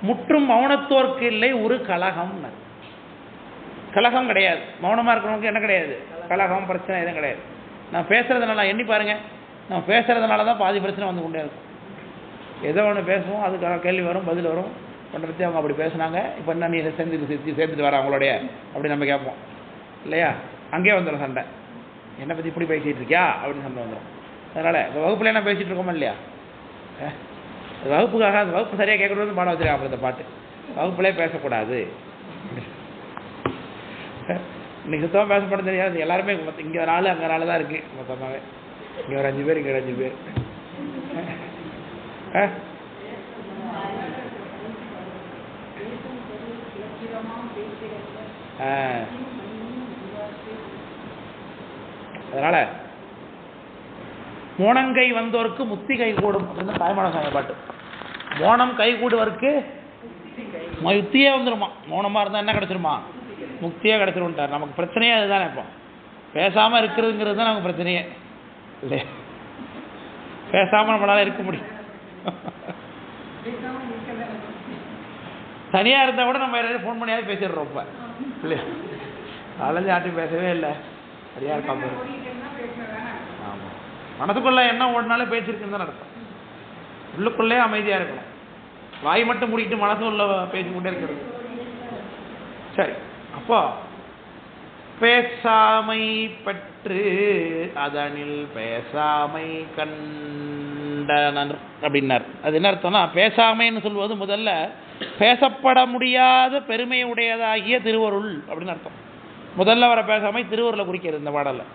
முற்றும் மௌனத்தோர்க்கு இல்லை ஒரு கலகம். கலகம் கிடையாது. மௌனமாக இருக்கிறவங்களுக்கு என்ன கிடையாது? கலகம், பிரச்சனை எதுவும் கிடையாது. நான் பேசுறதுனால எண்ணி பாருங்க, நான் பேசுறதுனால தான் பாதி பிரச்சனை வந்து கொண்டே இருக்கும். ஏதோ ஒன்று பேசுவோம், அதுக்கான கேள்வி வரும், பதில் வரும். ஒன்றை பற்றி அவங்க அப்படி பேசுனாங்க, இப்போ என்ன நீ சேர்ந்துட்டு வர அவங்களுடைய அப்படி நம்ம கேட்போம் இல்லையா? அங்கேயே வந்துடும் சண்டை. என்னை பற்றி இப்படி பேசிகிட்டு இருக்கியா அப்படின்னு சண்டை வந்துடும். அதனால் இப்போ வகுப்பில் என்ன பேசிகிட்டு இருக்கோமா இல்லையா? வகுப்புக்காக அந்த வகுப்பு சரியாக கேட்கறது பாடம் வச்சுருக்காங்க. அப்புறம் இந்த பாட்டு வகுப்புலே பேசக்கூடாது. இன்னைக்கு சுத்தமாக பேசப்பட தெரியாது. எல்லாருமே இங்கே 4 அங்கே 4 தான் இருக்குது மொத்தமாகவே. இங்கே ஒரு 5 பேர், இங்கே ஒரு 5 பேர். அதனால மோனங்கை வந்தோருக்கு முக்தி கை கூடும் அப்படின்னு தாய்மான சாமி பாட்டு. மோனம் கை கூடுவருக்கு யுக்தியே வந்துடுமா. மௌனமாக இருந்தால் என்ன கிடச்சிருமா? முக்தியே கிடச்சிருட்டார். நமக்கு பிரச்சனையே அதுதானே. இப்போ பேசாமல் இருக்கிறதுங்கிறது தான் நமக்கு பிரச்சனையே இல்லையா? பேசாமல் நம்மளால இருக்க முடியும். தனியாக இருந்தால் கூட நம்ம யாராவது ஃபோன் பண்ணியாவது பேசிடுறோம் இப்போ இல்லையா? அலைஞ்சு யார்ட்டையும் பேசவே இல்லை. சரியாக இருக்காம ஆமாம். மனசுக்குள்ளே என்ன ஓடினாலே பேசியிருக்குன்னு தான் அர்த்தம். உள்ளுக்குள்ளே அமைதியாக இருக்கணும். வாய் மட்டும் முடிக்கிட்டு மனசு உள்ள பேசிக்கொண்டே இருக்கிறது. சரி, அப்போ பேசாமை பற்று அதனில் பேசாமை கண்டனர் அப்படின்னார். அது என்ன அர்த்தம்னா, பேசாமைன்னு சொல்வது முதல்ல பேசப்பட முடியாத பெருமை உடையதாகிய திருவருள் அப்படின்னு அர்த்தம். முதல்ல வர பேசாமை திருவருளை குறிக்கிறது இந்த பாடலில்.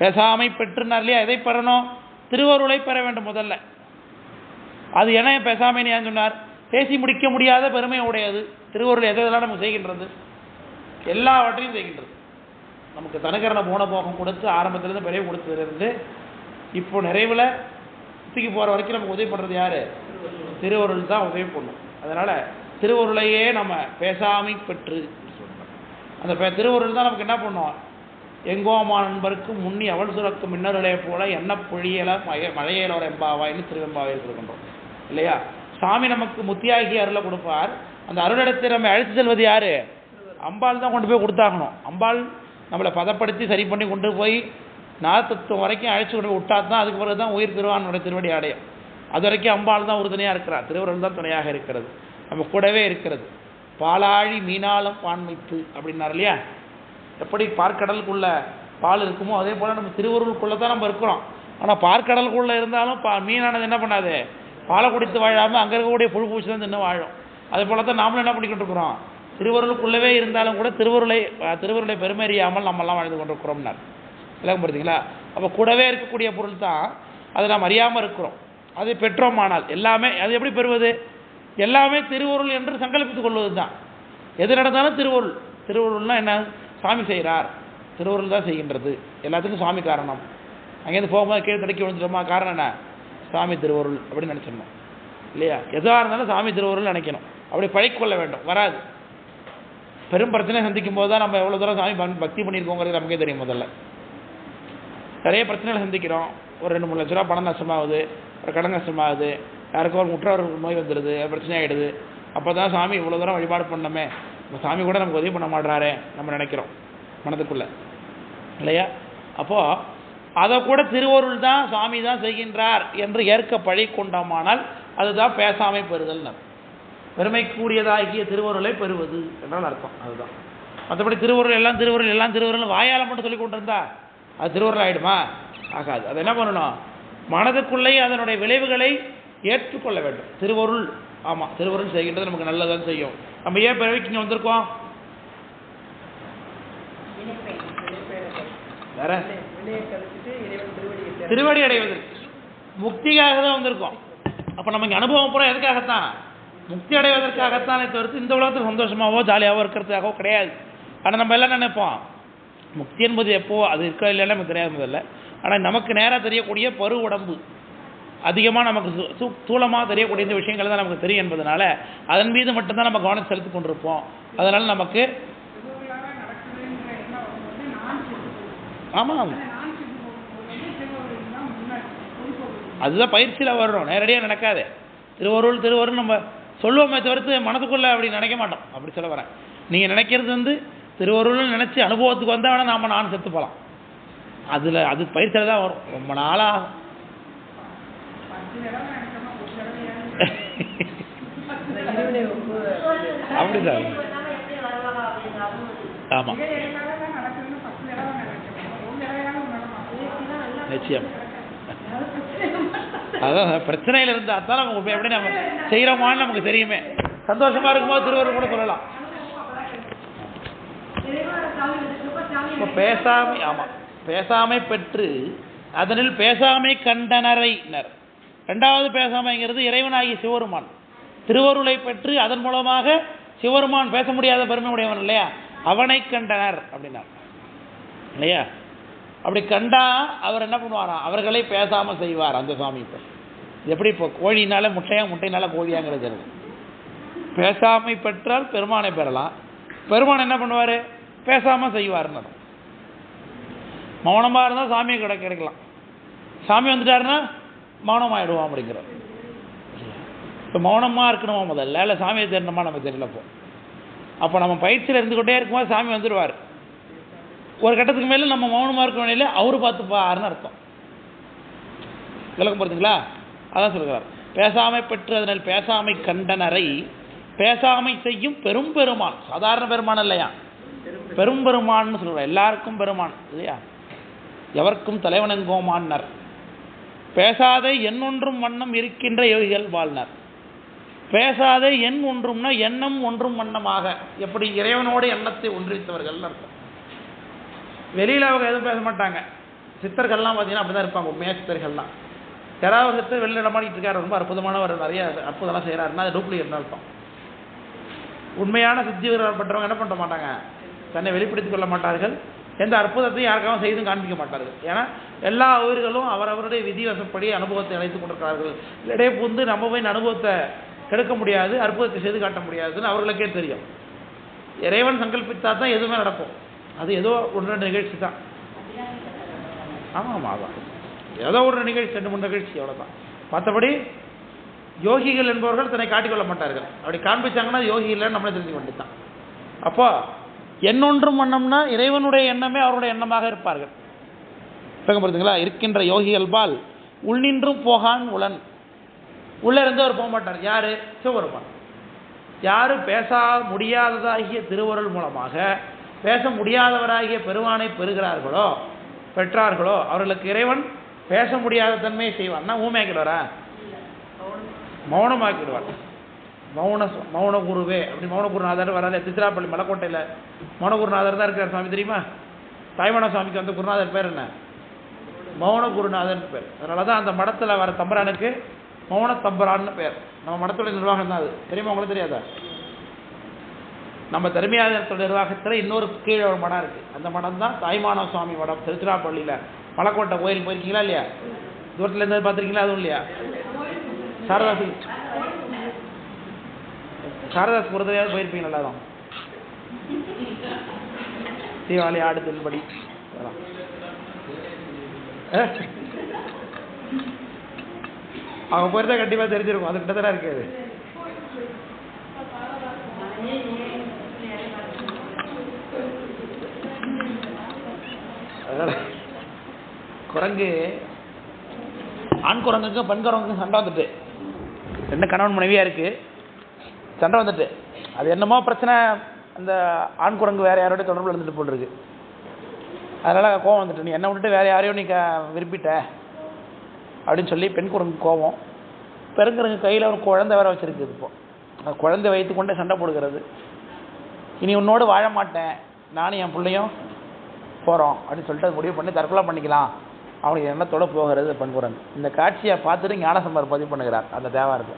பேசாமை பெற்றுனார் இல்லையா? எதை பெறணும்? திருவருளை பெற வேண்டும் முதல்ல. அது என்ன பேசாமைன்னு ஏன் சொன்னார்? பேசி முடிக்க முடியாத பெருமை உடையது திருவருள். எதெல்லாம் நமக்கு செய்கின்றது? எல்லாவற்றையும் செய்கின்றது. நமக்கு தனுகரண போன போகம் கொடுத்து ஆரம்பத்திலேருந்து பெரிய கொடுத்ததுலேருந்து இப்போ நிறைவில் சுத்திக்கு போகிற வரைக்கும் நமக்கு உதவி பண்ணுறது யார்? திருவருள் தான் உதவி பண்ணும். அதனால் திருவருளையே நம்ம பேசாமை பெற்று சொல்கிறோம். அந்த திருவருள் தான் நமக்கு என்ன பண்ணுவோம்? எங்கோமா நண்பருக்கு முன்னி அவள் சுரக்கும் மின்னருளே போல என்ன பொழியல மழையலோர் எம்பாவாயின்னு திருவெம்பாவையில் இருக்கின்றோம் இல்லையா? சாமி நமக்கு முத்தியாகி அருளை கொடுப்பார். அந்த அருளிடத்தை நம்ம அழைத்து செல்வது யார்? அம்பாள் தான் கொண்டு போய் கொடுத்தாகணும். அம்பாள் நம்மளை பதப்படுத்தி சரி பண்ணி கொண்டு போய் நாதத்துவம் வரைக்கும் அழைச்சி கொண்டு போய் விட்டா தான் அதுக்கு பிறகு தான் உயிர் திருவானுடைய திருவடி அடையும். அது வரைக்கும் அம்பாள் தான் உறுதுணையாக இருக்கிறார். திருவருள் தான் துணையாக இருக்கிறது, நம்ம கூடவே இருக்கிறது. பாலாழி மீனாலும் பான்மைத்து அப்படின்னார் இல்லையா? எப்படி பார்க்கடலுக்குள்ள பால் இருக்குமோ அதே போல் நம்ம திருவருளுக்குள்ளே தான் நம்ம இருக்கிறோம். ஆனால் பார்க்கடலுக்குள்ளே இருந்தாலும் மீனானது என்ன பண்ணாது? பாலை குடித்து வாழாமல் அங்கே இருக்கக்கூடிய புழு பூச்சி தான் தின்னு வாழும். அதே போல தான் நாமளும் என்ன பண்ணிக்கிட்டு இருக்கிறோம்? திருவருளுக்குள்ளவே இருந்தாலும் கூட திருவருளை பெருமறியாமல் நம்மெல்லாம் வாழ்ந்து கொண்டிருக்கிறோம்னார். விளக்கம் பார்த்தீங்களா? அப்போ கூடவே இருக்கக்கூடிய பொருள் தான், அதை நாம் அறியாமல் இருக்கிறோம். அதை பெற்றோமானால் எல்லாமே அது எப்படி பெறுவது? எல்லாமே திருவருள் என்று சங்கல்பித்துக் கொள்வது தான். எது நடந்தாலும் திருவருள். திருவருள்னா என்ன? சாமி செய்கிறார், திருவருள் தான் செய்கின்றது. எல்லாத்துக்கும் சாமி காரணம். அங்கேருந்து போகும்போது கீழே தடுக்கி விழுந்துட்டோமா? காரணம் என்ன? சாமி திருவருள் அப்படின்னு நினச்சிடணும். இல்லையா? எதுவாக இருந்தாலும் சாமி திருவருள் நினைக்கணும், அப்படி பழிக்கொள்ள வேண்டும். வராது. பெரும் பிரச்சனை சந்திக்கும் போது தான் நம்ம எவ்வளோ தூரம் சாமி பக்தி பண்ணியிருக்கோங்கிறது நமக்கே தெரியும். முதல்ல நிறைய பிரச்சனைகளை சந்திக்கிறோம். ஒரு 2-3 லட்ச ரூபா பணம் நஷ்டமாகுது, ஒரு கடன் நஷ்டமாகுது, யாருக்கோ ஒரு முற்றவர் நோய் வந்துடுது, பிரச்சனை ஆகிடுது. அப்போ தான் சாமி இவ்வளோ தூரம் வழிபாடு பண்ணோமே, நம்ம சாமி கூட நமக்கு உதவி பண்ண மாட்டாரே நம்ம நினைக்கிறோம் மனதுக்குள்ளே, இல்லையா? அப்போது அதை கூட திருவருள் தான் சாமி தான் செய்கின்றார் என்று ஏற்க பழி கொண்டோமானால் அதுதான் பேசாமை பெறுதல். பெருமை கூடியதாகிய திருவருளை பெறுவது என்றால் அர்த்தம். அதுதான். மற்றபடி திருவருள் எல்லாம் திருவருள் எல்லாம் திருவருள் வாயால் மட்டும் சொல்லி கொண்டிருந்தா அது திருவருள் ஆகிடுமா? ஆகாது. அதை என்ன பண்ணணும்? மனதுக்குள்ளே அதனுடைய விளைவுகளை ஏற்றுக்கொள்ள வேண்டும். திருவருள், ஆமாம், திருவருள் செய்கின்றது நமக்கு நல்லதான் செய்யும். நம்ம ஏன் பிறவிக்கு இங்கே வந்திருக்கோம்? வேற திருவடி அடைவது, முக்திக்காக தான் வந்திருக்கோம். அப்போ நமக்கு அனுபவம் பூரா எதுக்காகத்தான்? முக்தி அடைவதற்காகத்தானே தவிர்த்து இந்த உலகத்தில் சந்தோஷமாகவோ ஜாலியாகவோ இருக்கிறதுக்காகவோ கிடையாது. ஆனால் நம்ம எல்லாம் நினைப்போம் முக்தி என்பது எப்போ அது இருக்கா இல்லைன்னா நமக்கு தெரியாது முதல்ல. ஆனால் நமக்கு நேராக தெரியக்கூடிய பரு உடம்பு அதிகமாக நமக்கு தூளமாக தெரியக்கூடிய இந்த விஷயங்கள் தான் நமக்கு தெரியும் என்பதனால அதன் மீது மட்டும்தான் நம்ம கவனம் செலுத்தி கொண்டிருப்போம். அதனால் நமக்கு ஆமாம், அதுதான் பயிற்சியில் வரணும், நேரடியாக நடக்காது. திருவருள் திருவருள் நம்ம சொல்லுவோமே தவிர்த்து மனதுக்குள்ளே அப்படி நினைக்க மாட்டோம். அப்படி சொல்ல வரேன். நீங்கள் நினைக்கிறது திருவருள்னு நினச்சி அனுபவத்துக்கு வந்தால் வேணால் நாம் நான் செத்து போகலாம். அது பயிற்சியில் தான் வரும். ரொம்ப நாளாக அப்படிதான். ஆமாம், நிச்சயம். அதான் பிரச்சனையில் இருந்தால் தான் நமக்கு எப்படி நம்ம செய்கிறோமான்னு நமக்கு தெரியுமே. சந்தோஷமாக இருக்கும்போது திருவருள் கூட சொல்லலாம். இப்போ பேசாமை, ஆமாம், பேசாமை பெற்று அதனில் பேசாமை கண்டனரைனர். ரெண்டாவது பேசாமைங்கிறது இறைவனாகிய சிவருமான் திருவருளை பெற்று அதன் மூலமாக சிவருமான் பேச முடியாத பெருமை உடையவன் இல்லையா, அவனை கண்டனர் அப்படின்னார் இல்லையா? அப்படி கண்டா அவர் என்ன பண்ணுவாராம்? அவர்களை பேசாமல் செய்வார் அந்த சாமி. இப்போ எப்படி இப்போ கோழினால முட்டையா, முட்டையினால கோழியாங்கிறது. பேசாமை பெற்றால் பெருமானை பெறலாம். பெருமான் என்ன பண்ணுவார்? பேசாமல் செய்வார்னு. மௌனமாக இருந்தால் சாமியை கிடைக்கலாம். சாமி வந்துட்டாருன்னா மௌனமாகிடுவோம் அப்படிங்கிறோம். இப்போ மௌனமாக இருக்கணுமா முதல்ல, இல்லை சாமியை தெரியணுமா நம்ம தெரியலப்போ. அப்போ நம்ம பயிற்சியில் இருந்துக்கிட்டே இருக்கும்போது சாமி வந்துடுவார். ஒரு கட்டத்துக்கு மேலே நம்ம மௌனமாக இருக்க வேண்டிய அவரு பார்த்துப்பாருன்னு அர்த்தம். விளக்கம் போகிறதுங்களா? அதான் சொல்கிறார். பேசாமை பெற்று அதனால் பேசாமை கண்டனரை பேசாமை செய்யும் பெரும் பெருமான். சாதாரண பெருமான் இல்லையா, பெரும் பெருமான்னு சொல்கிறார். எல்லாருக்கும் பெருமான் இல்லையா? எவர்க்கும் தலைவனங்கோமான்னர். பேசாதே என் ஒன்றும் வண்ணம் இருக்கின்ற யோகிகள் வாழ்னர். பேசாதே எண் ஒன்றும்னா எண்ணம் ஒன்றும் வண்ணமாக, எப்படி இறைவனோடு எண்ணத்தை ஒன்றித்தவர்கள் அர்த்தம். வெளியில் அவங்க எதுவும் பேச மாட்டாங்க. சித்தர்கள்லாம் பார்த்தீங்கன்னா அப்படி தான் இருப்பாங்க. உண்மையாக சித்தர்கள்லாம் யாராவது சித்தர் வெளியில் இடமாடிட்டு இருக்காரு, ரொம்ப அற்புதமானவர், நிறைய அற்புதம்லாம் செய்கிறாருன்னா அது டூப்ளிகேட் அர்த்தம். உண்மையான சித்தி பெற்றவங்க என்ன பண்ண மாட்டாங்க? தன்னை வெளிப்படுத்திக் கொள்ள மாட்டார்கள். எந்த அற்புதத்தையும் யாருக்காகவும் செய்தும் காண்பிக்க மாட்டார்கள். ஏன்னா எல்லா உயிர்களும் அவரவருடைய விதிவசப்படி அனுபவத்தை அழைத்துக் கொண்டிருக்கிறார்கள். இடையே புந்து நம்ம போய் அனுபவத்தை கெடுக்க முடியாது, அற்புதத்தை செய்து காட்ட முடியாதுன்னு அவர்களுக்கே தெரியும். இறைவன் சங்கல்பித்தா தான் எதுவுமே நடக்கும். அது ஏதோ 1-2 நிகழ்ச்சி தான். ஆமாம் ஆமாம், அதான் ஏதோ ஒரு நிகழ்ச்சி, 2-3 நிகழ்ச்சி, அவ்வளோதான். மற்றபடி யோகிகள் என்பவர்கள் தன்னை காட்டிக்கொள்ள மாட்டார்கள். அப்படி காண்பிச்சாங்கன்னா யோகி இல்லைன்னு நம்மளே தெரிஞ்சு கொண்டுதான். அப்போ எண்ணொன்றும் வண்ணம்னா இறைவனுடைய எண்ணமே அவருடைய எண்ணமாக இருப்பார்கள். புரியுதுங்களா? இருக்கின்ற யோகிகள் பால் உள்நின்றும் போகான் உளன். உள்ளே இருந்து அவர் போக மாட்டார். யாரு? சிவபெருமான். யாரு பேச முடியாததாகிய திருவருள் மூலமாக பேச முடியாதவராகிய பெருமானை பெறுகிறார்களோ, பெற்றார்களோ, அவர்களுக்கு இறைவன் பேச முடியாத தன்மையை செய்வான்னா ஊமையாக்கிடுவாரா? மௌனமாக்கிடுவார். மௌன குருவே அப்படி மௌனகுருநாதர் வராது. திருச்சிராப்பள்ளி மலைக்கோட்டையில் மௌனகுருநாதர் தான் இருக்கிறார் சாமி, தெரியுமா? தாய்மான சுவாமிக்கு வந்து குருநாதர் பேர் என்ன? மௌன குருநாதன் பேர். அதனால தான் அந்த மடத்தில் வர தம்பரானுக்கு மௌன தம்பரான்னு பேர். நம்ம மடத்துடைய நிர்வாகம் தான் அது. தெரியுமா? உங்களுக்கு தெரியாதா? நம்ம தர்மியாதனத்துடைய நிர்வாகத்தில் இன்னொரு கீழே ஒரு மடம் இருக்குது. அந்த மடம் தான் தாய்மான சுவாமி மடம், திருச்சிராப்பள்ளியில். மலைக்கோட்டை கோயில் போயிருக்கீங்களா இல்லையா? தூரத்தில் இருந்து பார்த்துருக்கீங்களா? அதுவும் இல்லையா? சாரதாசி சாரதாஸ் பொறுத்தவரையாவது போயிருப்பீங்க நல்லா தான். தீபாவளி ஆடு தென்படி அவங்க போயிருந்தா கண்டிப்பா தெரிஞ்சிருக்கும். அது கிட்டத்தட்ட இருக்காது. குரங்கு ஆண் குரங்குக்கும் பெண் குரங்குக்கும் சண்டை வந்துட்டு, ரெண்டு கணவன் மனைவியா இருக்கு, சண்டை வந்துட்டு. அது என்னமோ பிரச்சனை, அந்த ஆண் குரங்கு வேற யாரோட தொடர்புல இருந்துட்டு போட்டுருக்கு. அதனால கோவம் வந்துட்டு, நீ என்ன விட்டுட்டு வேற யாரையும் நீ விரும்பிட்ட அப்படின்னு சொல்லி பெண் குரங்கு கோவம். பெருங்குரங்கு கையில் ஒரு குழந்தை வேற வச்சிருக்கு. இப்போ அந்த குழந்தை வைத்து கொண்டே சண்டை போடுகிறது. இனி உன்னோடு வாழ மாட்டேன், நானும் என் பிள்ளையும் போகிறோம் அப்படின்னு சொல்லிட்டு முடிவு பண்ணி தற்கொலை பண்ணிக்கலாம் அவனுக்கு எண்ணத்தோடு போகிறது பெண் குரங்கு. இந்த காட்சியை பார்த்துட்டு ஞானசம்பந்தர் பதிவு பண்ணுகிறார் அந்த தேவாரத்தை.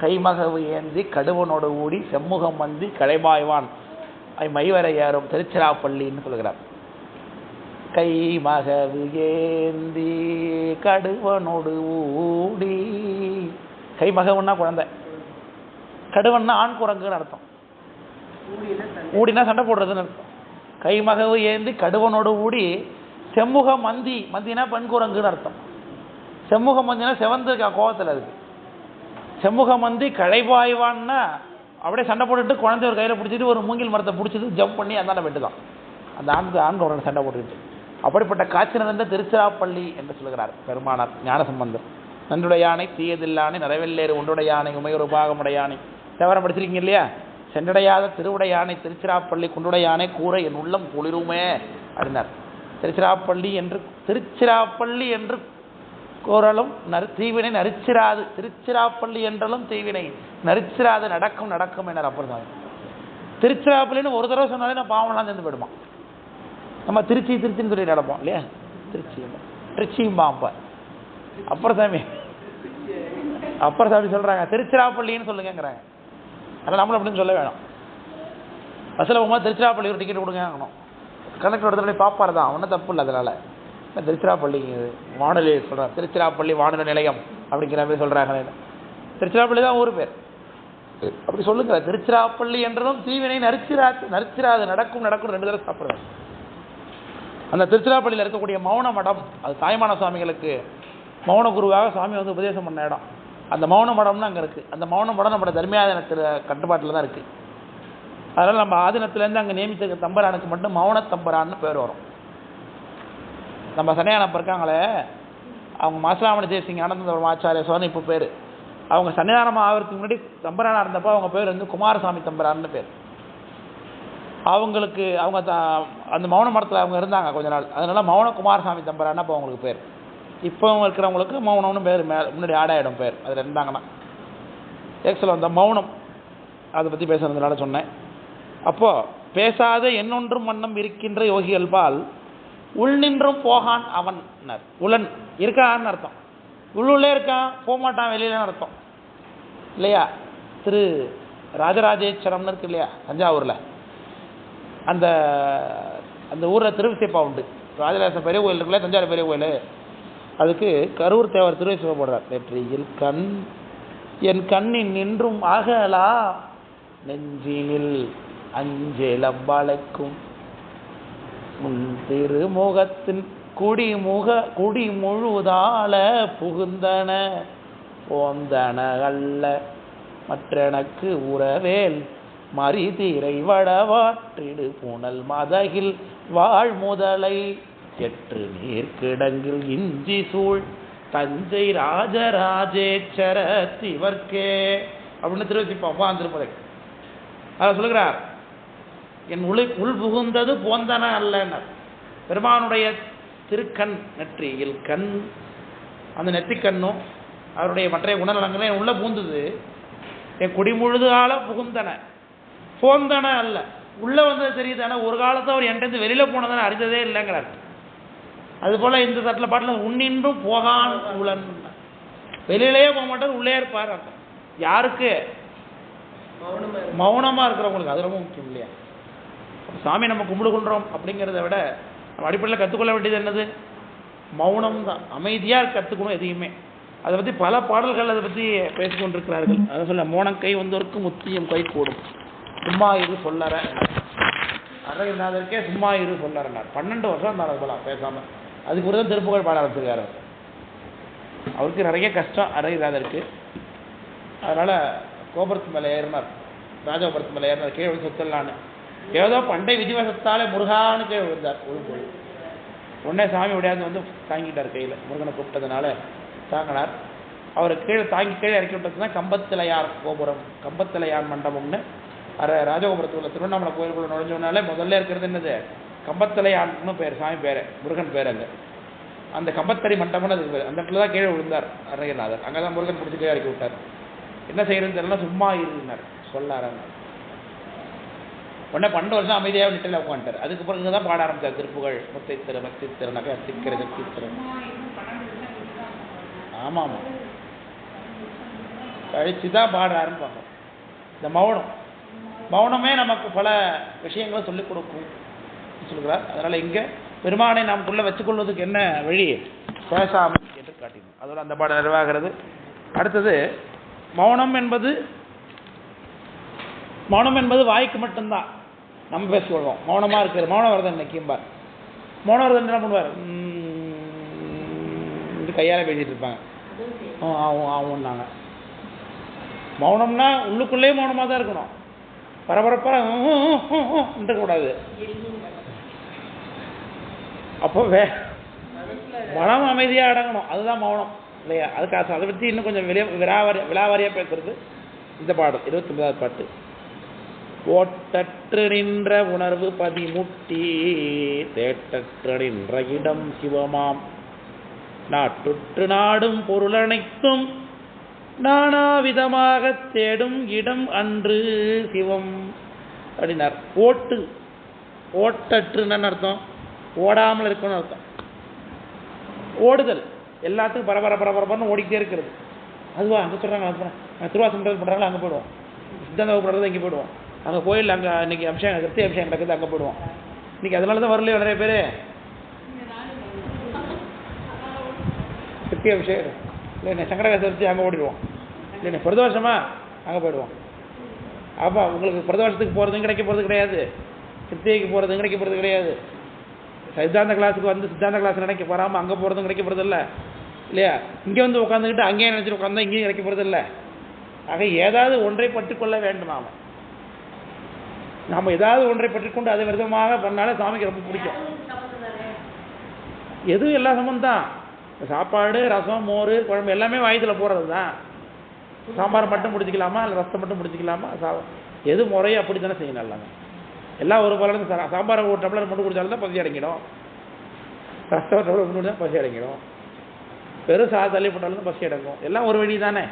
கைமகவு ஏந்தி கடுவனோடு ஊடி செம்முகம் வந்தி களைபாய்வான் மைவரை ஏறும் திருச்சிராப்பள்ளின்னு சொல்கிறார். கைமகவு ஏந்தி கடுவனோடு ஊடி, கைமகவுன்னா குழந்தை, கடுவன்னா ஆண் குரங்குன்னு அர்த்தம், ஊடினா சண்டை போடுறதுன்னு அர்த்தம். கைமகவு ஏந்தி கடுவனோடு ஊடி செம்முக மந்தி, மந்தினா பெண் குரங்குன்னு அர்த்தம். செம்முக மந்தினா செவந்து கோவத்தில் இருக்கு. செம்முக மந்தி களைபாய்வான்னா அப்படியே சண்டை போட்டுட்டு குழந்தை ஒரு கையில் பிடிச்சிட்டு ஒரு மூங்கில் மரத்தை பிடிச்சிட்டு ஜம்ப் பண்ணி அந்தாண்ட வெட்டு தான் அந்த ஆண் குரங்கு சண்டை போட்டுக்கிட்டு. அப்படிப்பட்ட காட்சி நடந்த திருச்சிராப்பள்ளி என்று சொல்கிறார் பெருமானார் ஞானசம்பந்தர். நன்றுடைய யானை தீயதில்லானை நரவெல்லேறு ஒன்றுடைய யானை உமையொரு பாகமுடைய யானை தேவாரம் படிச்சிருக்கீங்க இல்லையா? சென்றடையாத திருவுடைய யானை திருச்சிராப்பள்ளி குன்றுடைய யானை கூரை என் உள்ளம் குளிருமே அப்படின்னார். திருச்சிராப்பள்ளி என்று கூறலும் தீவினை நரிச்சிராது, திருச்சிராப்பள்ளி என்றாலும் தீவினை நரிச்சிராது நடக்கும் நடக்கும் என்னார். அப்புறம் திருச்சிராப்பள்ளின்னு ஒரு தடவை சொன்னாலே நான் பாவம்லாம் சேர்ந்து போயிடுமா. நம்ம திருச்சின்னு சொல்லி நடப்போம் இல்லையா? திருச்சியும்பாப்ப அப்புறம் சாமி சொல்றாங்க திருச்சிராப்பள்ளின்னு சொல்லுங்கிறாங்க. அதனால் நம்மளும் அப்படின்னு சொல்ல வேணும். பஸ்ஸில் போகும்போது திருச்சிராப்பள்ளி ஒரு டிக்கெட் கொடுங்க, கண்டக்டர் இடத்துல பார்ப்பார் தான், ஒன்றும் தப்பு இல்லை. அதனால் திருச்சிராப்பள்ளி வானொலி சொல்கிறாங்க, திருச்சிராப்பள்ளி வானொலி நிலையம் அப்படிங்கிற மாதிரி சொல்கிறாங்க. திருச்சிராப்பள்ளி தான் ஊர் பேர், அப்படி சொல்லுங்க. திருச்சிராப்பள்ளி என்றதும் தீவினை நரிச்சிராது நடக்கும் நடக்கும் ரெண்டு தடவை சாப்பிட்றாங்க. அந்த திருச்சிராப்பள்ளியில் இருக்கக்கூடிய மௌன மடம், அது தாய்மான சுவாமிகளுக்கு மௌன குருவாக சுவாமி வந்து உபதேசம் பண்ண இடம். அந்த மௌன மடம்னு அங்கே இருக்குது. அந்த மௌன மடம் நம்மளோட தர்மியாதனத்தில் கட்டுப்பாட்டில் தான் இருக்குது. அதனால் நம்ம ஆதீனத்துலேருந்து அங்கே நியமித்த தம்பரானுக்கு மட்டும் மௌன தம்பரான்னு பேர் வரும். நம்ம சன்னியானப்ப இருக்காங்களே, அவங்க மாசிலாமணி தேசிங்க ஆனந்த ஆச்சாரிய சுவாமி இப்போ பேர். அவங்க சன்னிதானம் ஆகிறதுக்கு முன்னாடி தம்பரானாக இருந்தப்போ அவங்க பேர் வந்து குமாரசாமி தம்பரான்னு பேர். அவங்களுக்கு அவங்க அந்த மௌன மடத்தில் அவங்க இருந்தாங்க கொஞ்ச நாள், அதனால மௌன குமாரசாமி தம்பரான்னா இப்போ அவங்களுக்கு பேர். இப்போ இருக்கிறவங்களுக்கு மௌனம்னு பேர் முன்னாடி ஆடாயிடும் பேர். அதில் இருந்தாங்கன்னா எக்ஸல் அந்த மௌனம் அதை பற்றி பேசுறதுனால சொன்னேன். அப்போது பேசாத என்னொன்றும் வண்ணம் இருக்கின்ற யோகிகள் பால் உள் நின்றும் போகான் அவன். உளன் இருக்கான்னு அர்த்தம், உள்ளே இருக்கான் போக மாட்டான் வெளியிலன்னு அர்த்தம் இல்லையா? திரு ராஜராஜேஸ்வரம்னு இருக்கு இல்லையா தஞ்சாவூரில், அந்த அந்த ஊரில் திருவிசைப்பா உண்டு. ராஜராஜ பெரிய கோயில் இருக்குல்ல, தஞ்சாவூர் பெரிய கோயில், அதுக்கு கரூர் தேவர் திருவிசைப்பா போடுறார். நெற்றியில் கண் என் கண்ணின் நின்றும் ஆகலா நெஞ்சினில் அஞ்சேலம் வளைக்கும் முன் திருமுகத்தின் குடி முழுதால புகுந்தன போந்தன அல்ல மற்றனக்கு உறவேல் மறிதீரை வடவாற்றிடு புனல் மதகில் வாழ் முதலை எற்று நீர் கிடங்கில் இஞ்சி சூழ் தஞ்சை ராஜராஜேச்சர திவர்க்கே அப்படின்னு திருவசிப்பான் திருப்பதை அதை சொல்லுகிறார். என் உள் புகுந்தது போந்தன அல்ல. பெருமானுடைய திருக்கண் நெற்றியில் கண், அந்த நெற்றிக்கண்ணும் அவருடைய மற்ற குணநலங்களும் என் உள்ள பூந்தது. என் குடிமுழுதால புகுந்தன போந்தன அல்ல, உள்ள வந்தது தெரியுது. ஆனால் ஒரு காலத்தை அவர் என்கிட்ட வெளியில போனதான அறிந்ததே இல்லைங்கிறார். அதுபோல இந்த தட்டில் பாட்டில் உன்னின்றும் போகான் உளன், வெளியிலேயே போக மாட்டார், உள்ளே இருப்பார். யாருக்கு? மௌனமா இருக்கிறவங்களுக்கு. அது ரொம்ப முக்கியம் இல்லையா? சாமி நம்ம கும்பிடுகின்றோம் அப்படிங்கிறத விட நம்ம அடிப்படையில் கற்றுக்கொள்ள வேண்டியது என்னது? மௌனம் தான். அமைதியாக கற்றுக்கணும் எதையுமே. அதை பற்றி பல பாடல்கள் அதை பற்றி பேசிக்கொண்டிருக்கிறார்கள். அதை சொல்ல மோனங்கை வந்தோருக்கு முத்தியம் கை கூடும், சும்மா இரு சொல்லற அருணகிரிநாதருக்கே சும்மா இரு சொல்லறனார். 12 வருஷம் இருந்தார் அது போல பேசாமல். அதுக்கு ஒரு தான் திருப்புகழ் பாட ஆரம்பிச்சிருக்காரு. அவருக்கு நிறைய கஷ்டம் அருணகிரிநாதருக்கு. அதனால் கோபுரத்து மேலே ஏறினார், ராஜகோபுரத்து மேலே ஏறினார், கீழே விழுந்து சொத்தலான்னு. ஏதோ பண்டை விதிவசத்தாலே முருகான்னு கீழே விழுந்தார். விழும்போது உடனே சாமி விடையாது வந்து தாங்கிட்டார் கையில், முருகனை கூப்பிட்டதுனால தாங்கினார். அவர் கீழே தாங்கி கீழே இறக்கி விட்டது தான் கம்பத்திலையார் கோபுரம், கம்பத்திலையார் மண்டபம்னு. ராஜகோபுரத்தில் உள்ள திருவண்ணாமலை கோயிலுக்குள்ள நுழைஞ்சோனாலே முதல்ல இருக்கிறது என்னது, கம்பத்திலையான்னு பேர், சாமி பேர், முருகன் பேர். அங்கே அந்த கம்பத்தடி மண்டபம்னு அதுக்கு பேர். அந்த இடத்துல தான் கீழே விழுந்தார் அருணகிரிநாதர். அங்கே தான் முருகன் பிடிச்சி கீழே இறக்கி விட்டார். என்ன செய்யறதுன்னு தெரியல, சும்மா இருந்தார் சொல்லாராங்க. உடனே 12 வருஷம் அமைதியாக நிட்டில் உட்காந்துட்டார். அதுக்கு பிறகு தான் பாட ஆரம்பித்தார் திருப்புகழ், முத்தை திரு பக்தி திரு நகை திக்கிற சக்தி திரு. ஆமாம் ஆமாம், கழிச்சு தான் பாட ஆரம்பிப்பாங்க. இந்த மௌனமே நமக்கு பல விஷயங்களை சொல்லிக் கொடுக்கும் சொல்கிறார். அதனால் இங்கே பெருமானை நமக்குள்ளே வச்சுக்கொள்வதுக்கு என்ன வழி, பேசாமல் என்று காட்டினோம். அதோட அந்த பாடம் நிறைவாகிறது. அடுத்தது மௌனம் என்பது வாய்க்கு மட்டும்தான் நம்ம பேசிக்கொள்வோம். மௌனமாக இருக்கிற மௌனவரதன் இன்னைக்கும்பார். மௌனவரதன் என்ன பண்ணுவார், இது கையால் பேசிகிட்டு இருப்பாங்க. ஆகும்னாங்க. மௌனம்னா உள்ளுக்குள்ளேயே மௌனமாக தான் இருக்கணும், பரபரப்பாக இருக்கக்கூடாது. அப்போ மனம் அமைதியாக அடங்கணும், அதுதான் மௌனம் இல்லையா? அதுக்காக அதை பற்றி இன்னும் கொஞ்சம் விலாவாரியாக பேசுறது இந்த பாடல் 29வது பாட்டு. ஓட்டற்று நின்ற உணர்வு பதிமுட்டி தேட்டற்று நின்ற இடம் சிவமாம், நாட்டுற்று நாடும் பொருள் அனைத்தும் நானாவிதமாக தேடும் இடம் அன்று சிவம் அப்படின்னார். ஓட்டற்றுன்னு அர்த்தம் ஓடாமல் இருக்கணும்னு அர்த்தம். ஓடுதல் எல்லாத்துக்கும் பரபரன்னு ஓடிக்கிட்டே இருக்கிறது. அதுவா அங்கே சொல்கிறாங்க, திருவாசம் பண்ணுறாங்களா அங்கே போயிடுவோம், சித்தாந்த பண்ணுறது இங்கே போயிடுவோம், அங்கே கோயில் அங்கே இன்றைக்கி அபிஷேகம் கிருத்தி அபிஷேகம் நடக்குது அங்கே போயிடுவோம். இன்றைக்கி அதனால தான் வரலையோ நிறைய பேர் கிருத்தி அபிஷேகம் இல்லைண்ணே, சங்கடகாச வச்சு அங்கே ஓடிடுவோம் இல்லைண்ணே, பிரதோஷமாக அங்கே போயிடுவோம். அப்போ உங்களுக்கு பிரதோஷத்துக்கு போகிறதும் கிடைக்க போகிறது கிடையாது, கிருத்திகைக்கு போகிறதும் கிடைக்க போகிறது கிடையாது, சித்தாந்த கிளாஸுக்கு வந்து சித்தாந்த கிளாஸ் நினைக்க போகாமல் அங்கே போகிறதும் கிடைக்க போகிறது இல்லை இல்லையா? இங்கே வந்து உட்காந்துக்கிட்டு அங்கேயே நினச்சிட்டு உட்காந்தா இங்கேயும் கிடைக்க போகிறது இல்லை. ஆக ஏதாவது ஒன்றை பற்றிக்கொள்ள வேண்டும். நாம் ஏதாவது ஒன்றை பற்றிக்கொண்டு அதை விரதமாக பண்ணாலே சாமிக்கு ரொம்ப பிடிக்கும். எதுவும் எல்லா சமம் தான், சாப்பாடு ரசம் மோர் குழம்பு எல்லாமே வாயத்தில் போகிறது தான். சாம்பார் மட்டும் பிடிச்சிக்கலாமா இல்லை ரசத்தை மட்டும் பிடிச்சிக்கலாமா, எது முறையோ அப்படி தானே செய்யணும். எல்லாமே எல்லாம் ஒரு பலன். சாம்பாரை ஒரு டம்ளர் மட்டும் குடித்தாலும் தான் பசி அடங்கிடும், ரசத்தை ஒரு டம்ளர் மட்டும் தான் பசி அடங்கிடும், பெரும் தள்ளி போட்டாலும் தான் பசி அடங்கும். எல்லாம் ஒரு வழி தானே.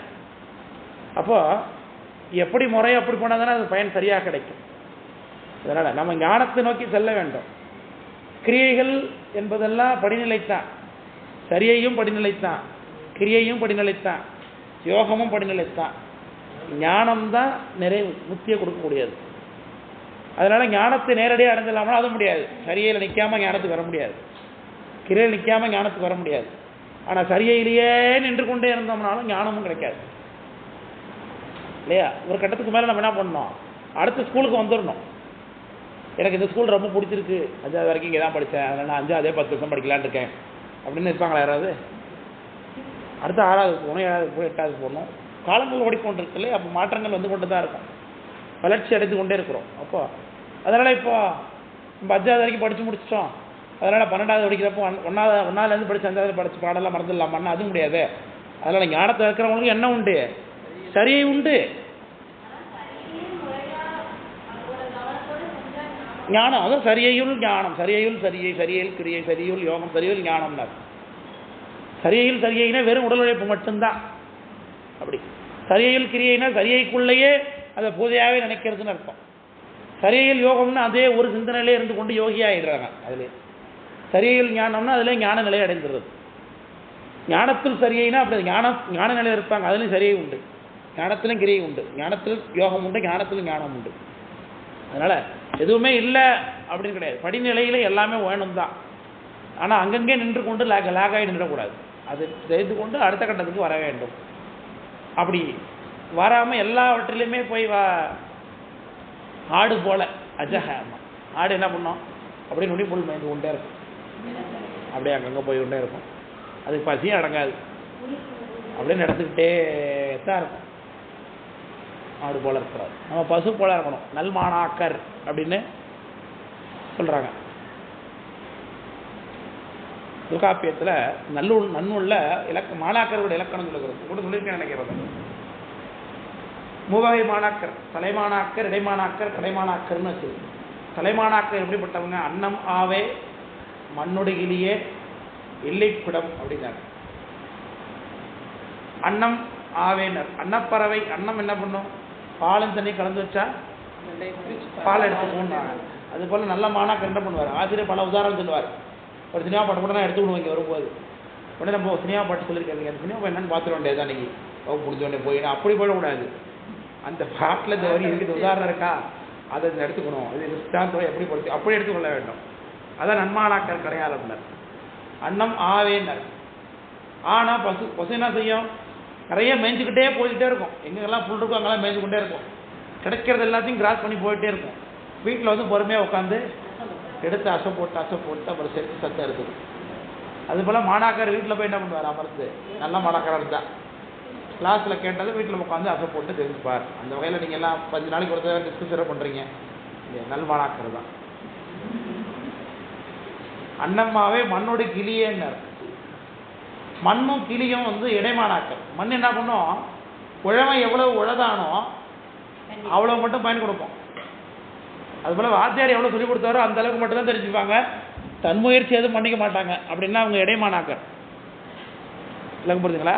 அப்போ எப்படி முறையோ அப்படி போனால் தானே அது பயன் சரியாக கிடைக்கும். அதனால் நம்ம ஞானத்தை நோக்கி செல்ல வேண்டும். கிரியைகள் என்பதெல்லாம் படிநிலைத்தான், சரியையும் படிநிலைத்தான், கிரியையும் படிநிலைத்தான், யோகமும் படிநிலைத்தான். ஞானம்தான் நிறைவு முத்தியை கொடுக்கக்கூடியது. அதனால் ஞானத்தை நேரடியாக அடைஞ்சிடலாம்னா அது முடியாது. சரியையில் நிற்காமல் ஞானத்துக்கு வர முடியாது, கிரியையில் நிற்காமல் ஞானத்துக்கு வர முடியாது. ஆனால் சரியையிலேயே நின்று கொண்டே இருந்தோம்னாலும் ஞானமும் கிடைக்காது இல்லையா? ஒரு கட்டத்துக்கு மேலே நம்ம என்ன பண்ணணும், அடுத்த ஸ்கூலுக்கு வந்துடணும். எனக்கு இந்த ஸ்கூல் ரொம்ப பிடிச்சிருக்கு, 5வது வரைக்கும் இங்கே தான் படித்தேன், அதனால் நான் 5 10 வருஷம் படிக்கலான்னு இருக்கேன் அப்படின்னு இருப்பாங்களா யாராவது? அடுத்த 6வது போகணும், 7வது போய் 8வது போகணும். காலங்கள் ஓடிக்கொண்டிருக்கு இல்லையா? அப்போ மாற்றங்கள் வந்து கொண்டு தான் இருக்கும், வளர்ச்சி அடைந்து கொண்டே இருக்கிறோம். அப்போ அதனால் இப்போ நம்ம 5வது வரைக்கும் படித்து முடிச்சிட்டோம், அதனால் 12வது படிக்கிறப்போ ஒன்றாவதுலேருந்து படித்து 5வது படித்து பாடலாம் மறந்துடலாமான்னா அது முடியாது. அதனால் ஞானத்தை இருக்கிறவங்களுக்கு என்ன உண்டு, சரியை உண்டு. ஞானம் அதுவும் சரியையுள் ஞானம், சரியையுள் சரியை, சரியையில் கிரியை, சரியுள் யோகம், சரியுள் ஞானம்னா. சரியையில் சரியைனா வெறும் உடல் உழைப்பு மட்டும்தான். அப்படி சரியையில் கிரியைனா சரியைக்குள்ளேயே அதை பூஜையாகவே நினைக்கிறதுன்னு அர்த்தம். சரியையில் யோகம்னா அதே ஒரு சிந்தனையிலே இருந்து கொண்டு யோகியாகிடுறாங்க. அதிலே சரியையில் ஞானம்னா அதிலே ஞான நிலையை அடைந்துடுறது. ஞானத்தில் சரியைனா அப்படி ஞான நிலையில் இருப்பாங்க, அதுலேயும் சரியை உண்டு, ஞானத்திலும் கிரியை உண்டு, ஞானத்தில் யோகம் உண்டு, ஞானத்திலும் ஞானம் உண்டு. அதனால் எதுவுமே இல்லை அப்படின்னு கிடையாது. படிநிலையில் எல்லாமே வேணும் தான். ஆனால் அங்கங்கே நின்று கொண்டு லேகாகி நின்றக்கூடாது. அது செய்து கொண்டு அடுத்த கட்டத்துக்கு வர வேண்டும். அப்படி வராமல் எல்லாவற்றிலுமே போய் ஆடு போல அஜக ஆடு என்ன பண்ணோம் அப்படியே நொடி புல் மேய்ந்து கொண்டே இருக்கும், அப்படியே அங்கங்கே போய் கொண்டே இருக்கும், அதுக்கு பசியும் அடங்காது, அப்படியே நடந்துக்கிட்டே தான் இருக்கும். ஆடு போல இருக்கிறார். நம்ம பசு போல இருக்கணும், நல்மாணாக்கர் அப்படின்னு சொல்கிறாங்க. தொல்காப்பியத்தில் நன்னூல்ல மாணாக்கரோட இலக்கணம் சொல்லுகிறது கூட சொல்லியிருக்கேன் நினைக்கிறேன். மூவகை மாணாக்கர், தலைமாணாக்கர், இடைமாணாக்கர், கடைமாணாக்கர்னு வச்சு. தலைமாணாக்கர் எப்படிப்பட்டவங்க? அன்னம் ஆவே மண்ணுடையிலேயே எல்லைப்பிடம் அப்படின்னாங்க. அன்னம் ஆவேனர் அன்னப்பறவை. அன்னம் என்ன பண்ணும்? பாலும் தண்ணி கலந்து வச்சா பால் எடுத்துக்கோன்னு. அது போல் நல்ல மாணாக்கர் என்ன பண்ணுவார்? ஆசிரியர் பல உதாரணம் சொல்லுவார். ஒரு சினிமா பாட்டு கூட நான் எடுத்துக்கணும் இங்கே வரும்போது. உடனே நம்ம சினிமா பாட்டு சொல்லியிருக்காங்க, அந்த சினிமா என்னன்னு பார்த்துட வேண்டியது தான் நீங்கள் வகுப்பு பிடிச்சோடனே போய். அப்படி போயிடக்கூடாது. அந்த பாட்டில் இந்த வரி இருக்குது, உதாரணம் இருக்கா, அதை எடுத்துக்கணும். இது கிறிஸ்தாந்தோட எப்படி படுத்து அப்படி எடுத்துக்கொள்ள வேண்டும். அதான் நன்மாணாக்கர் கிடையாதுனர். அன்னம் ஆவேனர். ஆனால் பசு என்ன செய்யும்? நிறைய மேய்ஞ்சிக்கிட்டே போய்கிட்டே இருக்கும். எங்கெல்லாம் புல் இருக்கும் அங்கெல்லாம் மேய்ஞ்சிக்கிட்டே இருக்கும். கிடைக்கிறது எல்லாத்தையும் கிராஸ் பண்ணி போயிட்டே இருக்கும். வீட்டில் வந்து பொறுமையாக உட்காந்து எடுத்து அசை போட்டு அப்புறம் சேர்த்து சத்தம் இருக்குது. அதுபோல் மாணாக்கர் வீட்டில் போய் என்ன பண்ணுவார்? அமர்ந்து நல்ல மாணாக்கராக இருந்தால் கிளாஸில் கேட்டது வீட்டில் உட்காந்து அசை போட்டு தெரிஞ்சுப்பார். அந்த வகையில் நீங்கள் எல்லாம் 5 நாளைக்கு ஒருத்தர் டிஸ்கஷன் பண்ணுறீங்க, நல் மாணாக்கர் தான். அன்னம்மாவே மண்ணோட கிளியேன்னார். மண்ணும் கிளியும் வந்து இடைமாணாக்கர். மண் என்ன பண்ணும்? உழவன் எவ்வளவு உழதானோ அவ்வளோ மட்டும் பயன் கொடுப்போம். அதுபோல் வாத்தியார் எவ்வளோ சொல்லிக் கொடுத்தாரோ அந்த அளவுக்கு மட்டும் தான் தெரிஞ்சுப்பாங்க. தன்முயற்சி எதுவும் பண்ணிக்க மாட்டாங்க. அப்படின்னா அவங்க இடைமாணாக்கர். இல்லைங்க, புரிஞ்சுங்களா?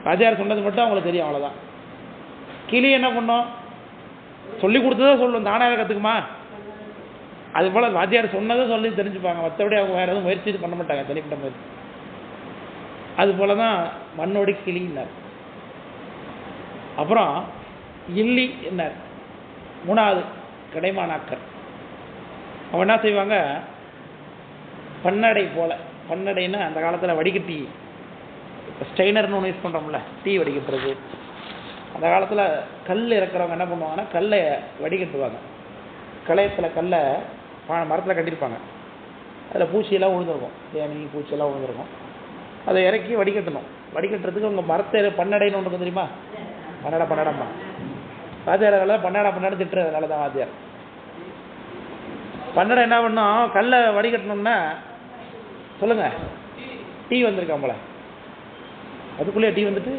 வாத்தியார் சொன்னது மட்டும் அவங்களுக்கு தெரியும், அவ்வளோதான். கிளி என்ன பண்ணும்? சொல்லி கொடுத்ததோ சொல்லும், தானே கற்றுக்குமா? அதுபோல் வாத்தியார் சொன்னதை சொல்லி தெரிஞ்சுப்பாங்க. மற்றபடி அவங்க வேறு எதுவும் முயற்சி பண்ண மாட்டாங்க, தனிப்பட்ட முயற்சி. அதுபோல் தான் மண்ணோடி கிளின்னார். அப்புறம் இல்லி என்னார்? 3வது கடைமாணாக்கர். அவன் என்ன செய்வாங்க? பன்னடை போல. பன்னடைன்னா அந்த காலத்தில் வடிகட்டி, இப்போ ஸ்டெய்னர்னு ஒன்று யூஸ் பண்ணுறோம்ல, டீ வடிகட்டுறது. அந்த காலத்தில் கல் இறக்குறவங்க என்ன பண்ணுவாங்கன்னா கல்லை வடிகட்டுவாங்க. களையத்தில் கல்லை மரத்தில் கட்டியிருப்பாங்க. அதில் பூச்சியெல்லாம் விழுந்துருக்கும், தேனி பூச்சியெல்லாம் விழுந்துருக்கும். அதை இறக்கி வடிகட்டணும். வடிகட்டுறதுக்கு உங்கள் மரத்தை பன்னடைன்னு ஒன்று தெரியுமா? பன்னடம்மா வாத்தியார் பன்னடை திட்டுறது. அதனால தான் வாத்தியார் பன்னடை என்ன பண்ணோம்? கல்லை வடிகட்டணும்னா சொல்லுங்க, டீ வந்திருக்கான் போல, அதுக்குள்ளேயே டீ வந்துட்டு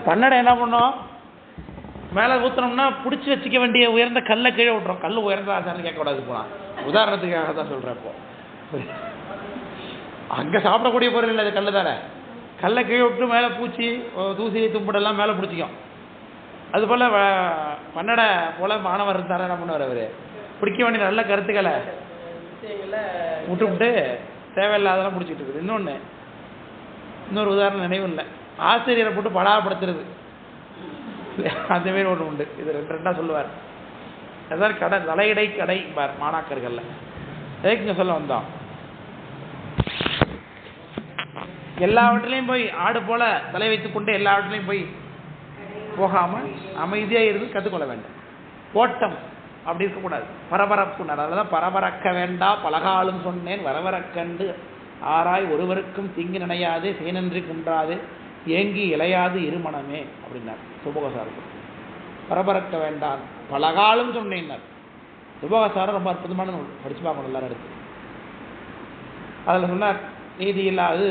பன்னடை என்ன பண்ணோம்? மேலே ஊற்றினோம்னா பிடிச்சி வச்சுக்க வேண்டிய உயர்ந்த கல்லை கீழே விட்டுறோம். கல் உயர்ந்த ஆசான்னு கேட்கக்கூடாது. போனால் உதாரணத்துக்காக தான் சொல்கிறேன். இப்போ அங்கே சாப்பிடக்கூடிய பொருள் இல்லை, அது கல் தானே. கல்லை கீழே விட்டு மேலே பூச்சி தூசி தும்புடெல்லாம் மேலே பிடிச்சிக்கும். அதுபோல் பன்னடை போல் மாணவர் இருந்தார். என்ன பண்ணுவார்? அவர் பிடிக்க வேண்டிய நல்ல கருத்துக்களை விட்டு தேவையில்லாதெல்லாம் பிடிச்சிட்டு இருக்குது. இன்னொரு உதாரணம் நினைவு இல்லை. ஆசிரியரை போட்டு படாப்படுத்துறது, அந்த மாரி ஒன்று உண்டு. இது ரெண்டாக சொல்லுவார். அதான் கடை தலையிடை கடை பார் மாணாக்கர்கள். எதுக்குங்க சொல்ல வந்தோம்? எல்லாவற்றிலையும் போய் ஆடு போல தலை வைத்துக்கொண்டு எல்லாவற்றிலையும் போய் போகாமல் அமைதியாக இருந்து கற்றுக்கொள்ள வேண்டும். ஓட்டம் அப்படி இருக்கக்கூடாது. பரபரப்பு. அதனாலதான் பரபரக்க வேண்டா பலகாலும் சொன்னேன் வரவரக்கண்டு ஆராய் ஒருவருக்கும் தீங்கு நினையாது சேனன்றி குன்றாது ஏங்கி இளையாது இருமணமே அப்படின்னார் சுபோகசாரர். பரபரக்க வேண்டாம் பலகாலும் சொன்னேன்னார். சுபோகசாரர் ரொம்ப அற்புதமான நூல், படிச்சு பார்க்கணும் எல்லாரும் எடுத்து. அதில் சொன்னார், நீதி இல்லாது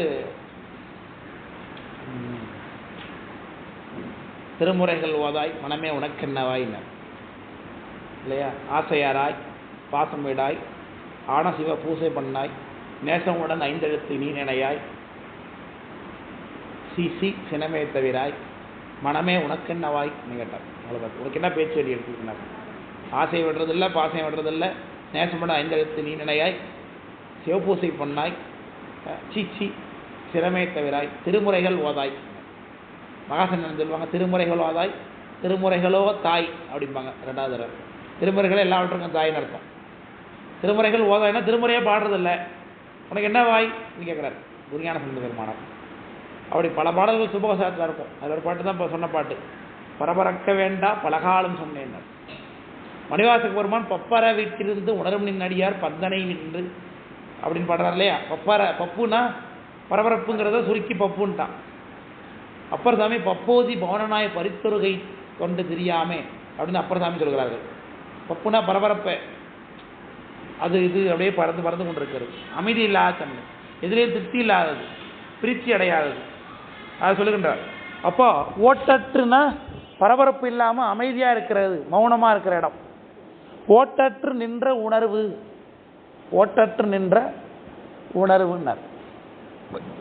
திருமுறைகள் ஓதாய் மனமே உனக்கென்னவாயினார் இல்லையா? ஆசையாராய் பாசம் வீடாய் ஆன சிவ பூசை பண்ணாய் நேசமுடன் 5 எழுத்து நீ நினையாய் சிசி சினமே தவிராய் மனமே உனக்கென்னவாய் கேட்டார். அவ்வளோ உனக்கு என்ன பேச்சு வழி எடுத்துக்கினார்? ஆசையை விடுறதில்லை, பாசையை விடுறதில்லை, நேசமுடன் 5 எழுத்து நீ நினையாய் சிவபூசை பண்ணாய் சீச்சி சிரமே தவிராய் திருமுறைகள் ஓதாய். மகாசன் சொல்லுவாங்க, திருமுறைகள் ஓதாய் திருமுறைகளோ தாய் அப்படிம்பாங்க. 2வது தடவை திருமுறைகளே எல்லாவற்றுக்கும் தாய்னு அர்த்தம். திருமுறைகள் ஓதலைன்னா திருமுறையே பாடுறதில்ல, உனக்கு என்ன வாய் அப்படின்னு கேட்குறாரு குருஞான சம்பந்த பெருமானார். அப்படி பல பாடல்கள் சுபகோசாரத்தில் இருக்கும். அதில் ஒரு பாட்டு தான் இப்போ சொன்ன பாட்டு, பரபரக்க வேண்டா பலகாலம் சொன்னேன். மணிவாசக பெருமான் பப்பர வீட்டிலிருந்து உணரும் நின் அடியார் பந்தனை நின்று அப்படின்னு பாடுறாரு இல்லையா. பப்புனா பரபரப்புங்கிறத சுருக்கி பப்புன்ட்டான். அப்பர் சாமி பப்போதி பவனநாய பரித்துருகை கொண்டு தெரியாமே அப்படின்னு அப்பர் சாமி சொல்கிறார்கள். பப்புனா பரபரப்பை, அது இது அப்படியே பறந்து பறந்து கொண்டு இருக்கிறது, அமைதி இல்லாத தன்மை, எதிரே திருப்தி இல்லாதது, பிரிச்சி அடையாதது, அதை சொல்லுகின்றார். அப்போ ஓட்டற்றுனா பரபரப்பு இல்லாமல் அமைதியாக இருக்கிறது, மௌனமாக இருக்கிற இடம். ஓட்டற்று நின்ற உணர்வு, ஓட்டற்று நின்ற உணர்வுன்னார்.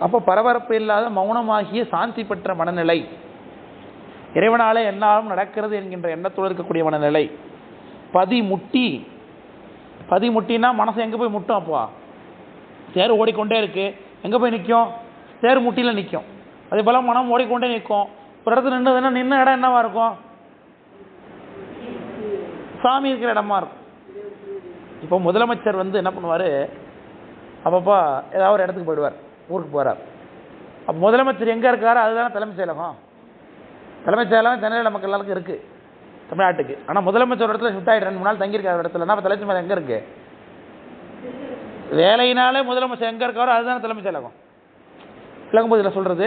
அப்போ பரபரப்பு இல்லாத மௌனமாகிய சாந்தி பெற்ற மனநிலை, இறைவனாலே என்னாலும் நடக்கிறது என்கின்ற எண்ணத்தோடு இருக்கக்கூடிய மனநிலை. பதிமுட்டி, பதிமுட்டினா மனசு எங்கே போய் முட்டும்? அப்போ தேர் ஓடிக்கொண்டே இருக்கு, எங்கே போய் நிற்கும்? தேர் முட்டியில் நிற்கும். அதே போல் மனம் ஓடிக்கொண்டே நிற்கும். ஒரு இடத்துல நின்றுதுன்னா நின்ன இடம் என்னவா இருக்கும்? சாமி இருக்கிற இடமா இருக்கும். இப்போ முதலமைச்சர் என்ன பண்ணுவார், அப்பப்போ ஏதாவது ஒரு இடத்துக்கு போயிடுவார், ஊருக்கு போகிறார். அப்போ முதலமைச்சர் எங்கே இருக்காரு? அதுதானே தலைமைச் செயலகம். தலைமைச் செயலகம் சென்னையில் நமக்கு எல்லாருக்கும் இருக்குது, தமிழ்நாட்டுக்கு. ஆனால் முதலமைச்சர் இடத்துல ஷிஃப்ட் ஆகிட்டு 2-3 நாள் தங்கியிருக்காரு இடத்துல. அப்போ தலைமை எங்கே இருக்குது? வேலையினாலே முதலமைச்சர் எங்கே இருக்காரோ அதுதானே தலைமைச் செயலகம். விளங்கும்போது இதில் சொல்கிறது,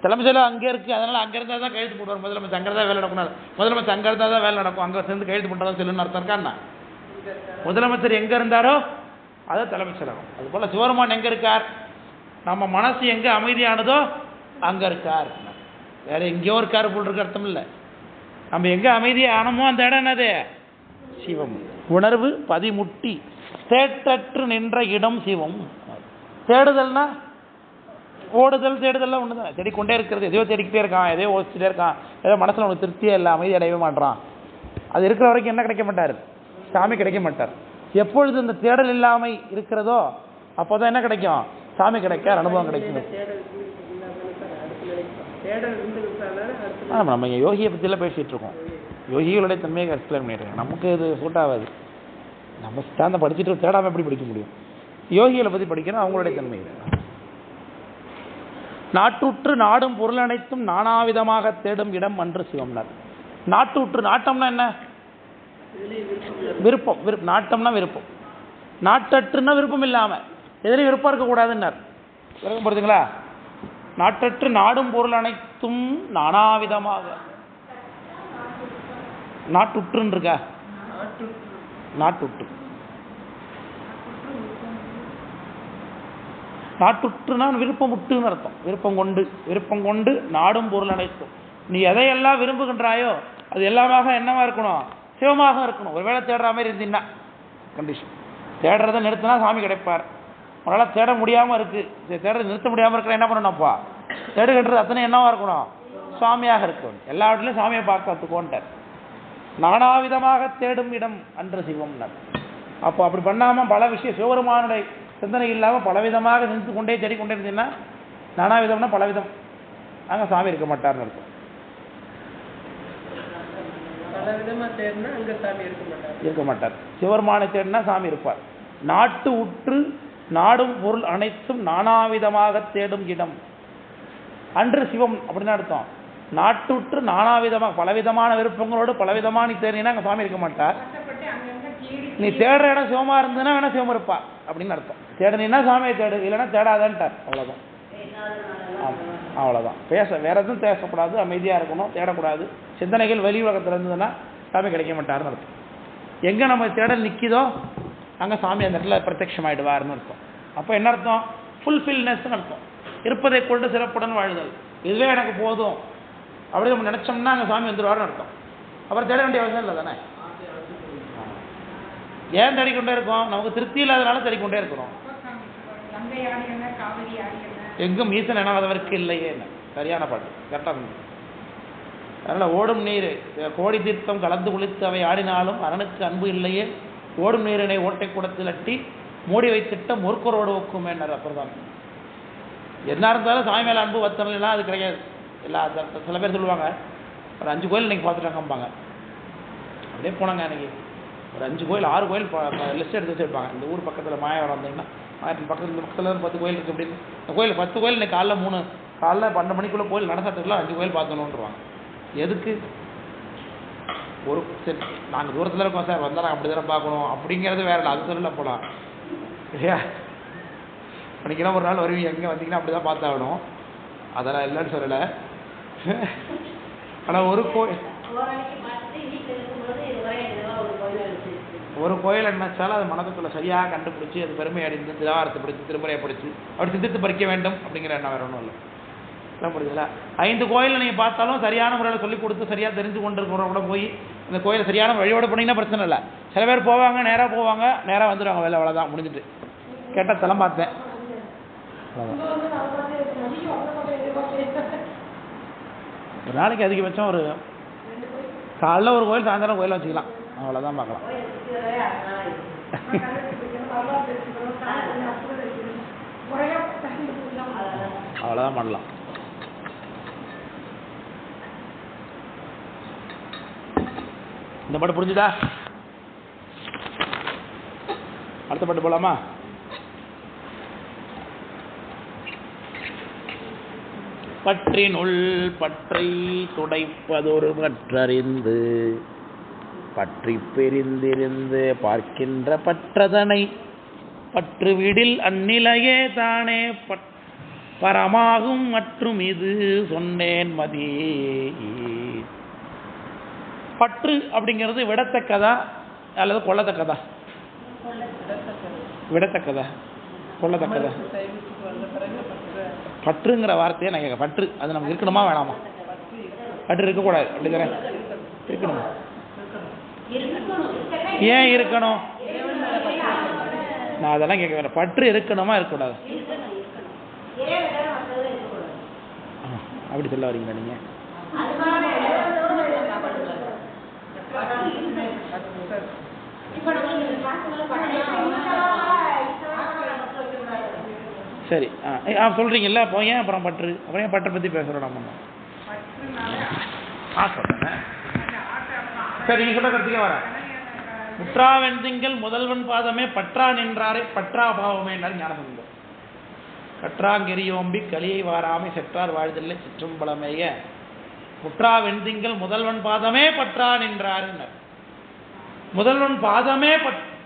தலைமைச் செயலகம் அங்கே இருக்குது, அதனால் அங்கே இருந்தால் தான் கையெழுத்து போடுவார் முதலமைச்சர். அங்கே தான் வேலை நடக்கணும், முதலமைச்சர் அங்கே இருந்தால் தான் வேலை நடக்கும், அங்கே சேர்ந்து கையெழுத்து பண்ணுறதா சொல்லுன்னு அர்த்தம் இருக்கான்னா. முதலமைச்சர் எங்கே இருந்தாரோ அதான் தலைமைச் செயலகம். அதுபோல் சிவபெருமான் எங்கே இருக்கார்? நம்ம மனசு எங்கே அமைதியானதோ அங்கே இருக்கார். வேறு எங்கேயோ இருக்கார் போல் இருக்க அர்த்தம் இல்லை. நம்ம எங்கே அமைதியாக ஆனமோ அந்த இடம் என்னது? சிவம். உணர்வு பதிமுட்டி தேட்டற்று நின்ற இடம் சிவம். தேடுதல்னா ஓடுதல் தேடுதல்லாம் ஒன்று தான். தேடிக்கொண்டே இருக்கிறது, எதையோ தேடிக்கிட்டே இருக்கான், எதையோ ஓடிச்சுட்டே இருக்கான், ஏதோ மனசில் அவனுக்கு திருப்தியே இல்லை, அமைதி அடையவே மாட்டான். அது இருக்கிற வரைக்கும் என்ன கிடைக்க மாட்டார்? சாமி கிடைக்க மாட்டார். எப்பொழுது இந்த தேடல் இல்லாமல் இருக்கிறதோ அப்போ தான் என்ன கிடைக்கும்? சாமி கிடைக்க அனுபவம் கிடைக்கும். நம்ம இங்கே யோகியை பற்றிலாம் பேசிகிட்டு இருக்கோம், யோகிகளுடைய தன்மையை எக்ஸ்பிளைன் பண்ணிடுறேன். நமக்கு இது சூட் ஆகாது. நம்ம ஸ்டாந்த படிச்சுட்டு தேடாமல் எப்படி படிக்க முடியும்? யோகிகளை பற்றி படிக்கணும், அவங்களுடைய தன்மை. நாட்டுற்று நாடும் பொருள் அனைத்தும் நானாவிதமாக தேடும் இடம் அன்று சிவம்னார். நாட்டுற்று, நாட்டம்னா என்ன? விருப்பம். நாட்டம்னா விருப்பம். நாட்டற்றுன்னா விருப்பம் இல்லாமல், எதிரையும் விருப்பம் இருக்கக்கூடாதுன்னார். விளக்கம் போடுறதுங்களா? நாட்டற்று நாடும் பொருள் அனைத்தும் நானாவிதமாக. நாட்டுற்றுன்னு இருக்கா? நாட்டுற்று, நாட்டுற்றுனா விருப்பம் விட்டுன்னு அர்த்தம். விருப்பம் கொண்டு நாடும் பொருள் அனைத்தும். நீ எதையெல்லாம் விரும்புகின்றாயோ அது எல்லாமாக என்னவா இருக்கணும்? சிவமாக இருக்கணும். ஒருவேளை தேடுற மாதிரி இருந்தீங்கன்னா கண்டிஷன். தேடுறதை நிறுத்தினா சாமி கிடைப்பார். உங்களால் தேட முடியாமல் இருக்குது, தேடுறது நிறுத்த முடியாமல் இருக்கிற என்ன பண்ணணும்ப்பா? தேடுகின்றது அத்தனை என்னவா இருக்கணும்? சுவாமியாக இருக்கணும். எல்லா இடத்துலையும் சாமியை பார்க்கறதுக்கோன்ட்டார். நானாவிதமாக தேடும் இடம் அன்று சிவம்னார். அப்போ அப்படி பண்ணாமல் பல விஷயம் சிவபெருமானுடைய சிந்தனை இல்லாமல் பலவிதமாக நின்று கொண்டே தேடிக்கொண்டே இருந்தீங்கன்னா, நானாவிதம்னா பலவிதம், அங்கே சாமி இருக்க மாட்டார்னு இருக்கும். இருக்க மாட்டார். சிவபெருமானை தேடினா சாமி இருப்பார். நாட்டு உற்று நாடும் பொருள் அனைத்தும் நானாவிதமாக தேடும் இடம் அன்று சிவம் அப்படின்னு அர்த்தம். நாட்டுற்று நானாவிதமாக பலவிதமான விருப்பங்களோடு பலவிதமான நீ தேடினா அங்கே சாமி இருக்க மாட்டார். நீ தேடுற இடம் சிவமா இருந்ததுன்னா வேணா சிவம் இருப்பா அப்படின்னு அர்த்தம். தேடுனா சாமியை தேடு, இல்லைன்னா தேடாதான்ட்டார். அவ்வளோதான். அவ்வளோதான். வேற எதுவும் பேசக்கூடாது, அமைதியாக இருக்கணும், தேடக்கூடாது. சிந்தனைகள் வெளி உலகத்தில் இருந்ததுன்னா சாமி கிடைக்க மாட்டார்னு அர்த்தம். எங்கே நம்ம தேடல் நிற்கிதோ அங்கே சாமி அந்த இடத்துல பிரத்யட்சமாயிடுவார்னு அர்த்தம். அப்போ என்ன அர்த்தம்? ஃபுல்ஃபில்னஸ்ன்னு அர்த்தம். இருப்பதை கொண்டு சிறப்புடன் வாழ்தல், இதுவே எனக்கு போதும் அப்படி நம்ம நினச்சோம்னா அங்கே சாமி வந்துடுவார்னு அர்த்தம். அப்புறம் தேட வேண்டிய அவசியம் இல்லை தானே. ஏன் தேடிக்கொண்டே இருக்கோம்? நமக்கு திருப்தி இல்லாதனால தேடிக்கொண்டே இருக்கிறோம். எங்கும் ஈசன் எனாதவருக்கு இல்லையே. சரியான பாட்டு, கரெக்டாக சொன்னீங்க. அதனால் ஓடும் நீர் கோடி தீர்த்தம் கலந்து குளித்து அவை ஆடினாலும் அரணுக்கு அன்பு இல்லையே, ஓடும் நீரினை ஓட்டை கூடத்தில் அட்டி மூடி வைத்திட்ட முற்கரோடு ஒக்குமே என்னார். அப்புறம் தான் என்ன இருந்தாலும் சாமி மேலே அன்பு வத்தலாம் அது கிடையாது. எல்லா சில பேர் சொல்லுவாங்க, ஒரு 5 கோயில் இன்றைக்கி பார்த்துட்டாங்கம்பாங்க. அப்படியே போனாங்க. அன்றைக்கி ஒரு 5 கோயில் 6 கோயில் லிஸ்ட் எடுத்து வச்சுருப்பாங்க. இந்த ஊர் பக்கத்தில் மாயவரம் வந்தீங்கன்னா மாயத்தில் பக்கத்தில் இந்த பக்கத்தில் 10 கோயில் இருக்குது அப்படின்னு. இந்த கோயில் 10 கோயில் இன்னைக்கு காலைல 12 மணிக்குள்ளே கோயில் நடசாட்டுக்குள்ள 5 கோயில் பார்த்துணுன்றாங்க. எதுக்கு? ஒரு சரி நாங்கள் தூரத்தில் இருக்கோம் சார், வந்தால் நாங்கள் அப்படி தானே பார்க்கணும் அப்படிங்கிறது வேற இல்லை, அது சொல்லல போகலாம் இல்லையா? அன்றைக்கெல்லாம் ஒரு நாள் வருவீங்க, எங்கே வந்தீங்கன்னா அப்படி தான் பார்த்தாகணும், அதெல்லாம் இல்லைன்னு சொல்லலை. ஆனால் ஒரு கோயில் நினைச்சாலும் அது மனதுக்குள்ள சரியாக கண்டுபிடிச்சி அது பெருமை அடைந்து திராரத்தை படித்து திருமுறையை படித்து அப்படி சிந்தித்து பறிக்க வேண்டும் அப்படிங்கிற எண்ணம் வேற ஒன்றும் இல்லை. புரியுதுல? 5 கோயிலை நீங்கள் பார்த்தாலும் சரியான முறையில் சொல்லிக் கொடுத்து சரியாக தெரிஞ்சு கொண்டு இருக்கிறவங்க கூட போய் அந்த கோயிலை சரியான வழியோடு போனீங்கன்னா பிரச்சனை இல்லை. சில பேர் போவாங்க, நேராக வந்துடுவாங்க, வேலை அவ்வளோதான் முடிஞ்சுட்டு. கேட்டால் தலம் பார்த்தேன். ஒரு நாளைக்கு அதிகபட்சம் ஒரு காலைல ஒரு கோயில், சாயந்தரம் கோயிலை வச்சுக்கலாம், அவ்வளோதான் பார்க்கலாம். அவ்வளோதான் பண்ணலாம். இந்த பாட்டு புரிஞ்சுதா? அடுத்த பாட்டு போலாமா? பற்றினுள் பற்றை துடைப்பதொரு பற்றறிந்து பற்றி பெரிந்திருந்து பார்க்கின்ற பற்றதனை பற்றுவிடில் அந்நிலையே தானே பரமாகும் மற்றும் இது சொன்னேன் மதி. பற்று அப்படிங்கிறது விடத்தக்கதா அல்லது கொள்ளத்தக்கதா? விடத்தக்கதா கொள்ளத்தக்கதா? பற்றுங்கிற வார்த்தையை நான் கேட்க, பற்று அது நமக்கு இருக்கணுமா வேணாமா? பற்று இருக்கக்கூடாது அப்படிங்கிற இருக்கணுமா? ஏன் இருக்கணும்? நான் அதெல்லாம் கேட்க வேண்டாம். பற்று இருக்கணுமா இருக்கக்கூடாது? அப்படி சொல்ல வரீங்களா நீங்க? சரி, சொல்றீங்கல்ல, அப்போ ஏன் அப்புறம் பற்று, அப்புறம் ஏன் பற்றை பற்றி பேசுகிறோம் நம்ம? சொல்றேன். சரி, நீங்க சொல்ற கருத்துக்கே வரேன். முற்றாவெந்திங்கள் முதல்வன் பாதமே பற்றா நின்றாரே பற்றா பாவமே என்றால் ஞானசம்பந்தர். கற்றாங்கெரியோம்பி கலியை வாராமை செற்றார் வாழ்தல்லை சிற்றம்பலமேய முற்றாவெந்திங்கள் முதல்வன் பாதமே பற்றா நின்றார். முதல்வன் பாதமே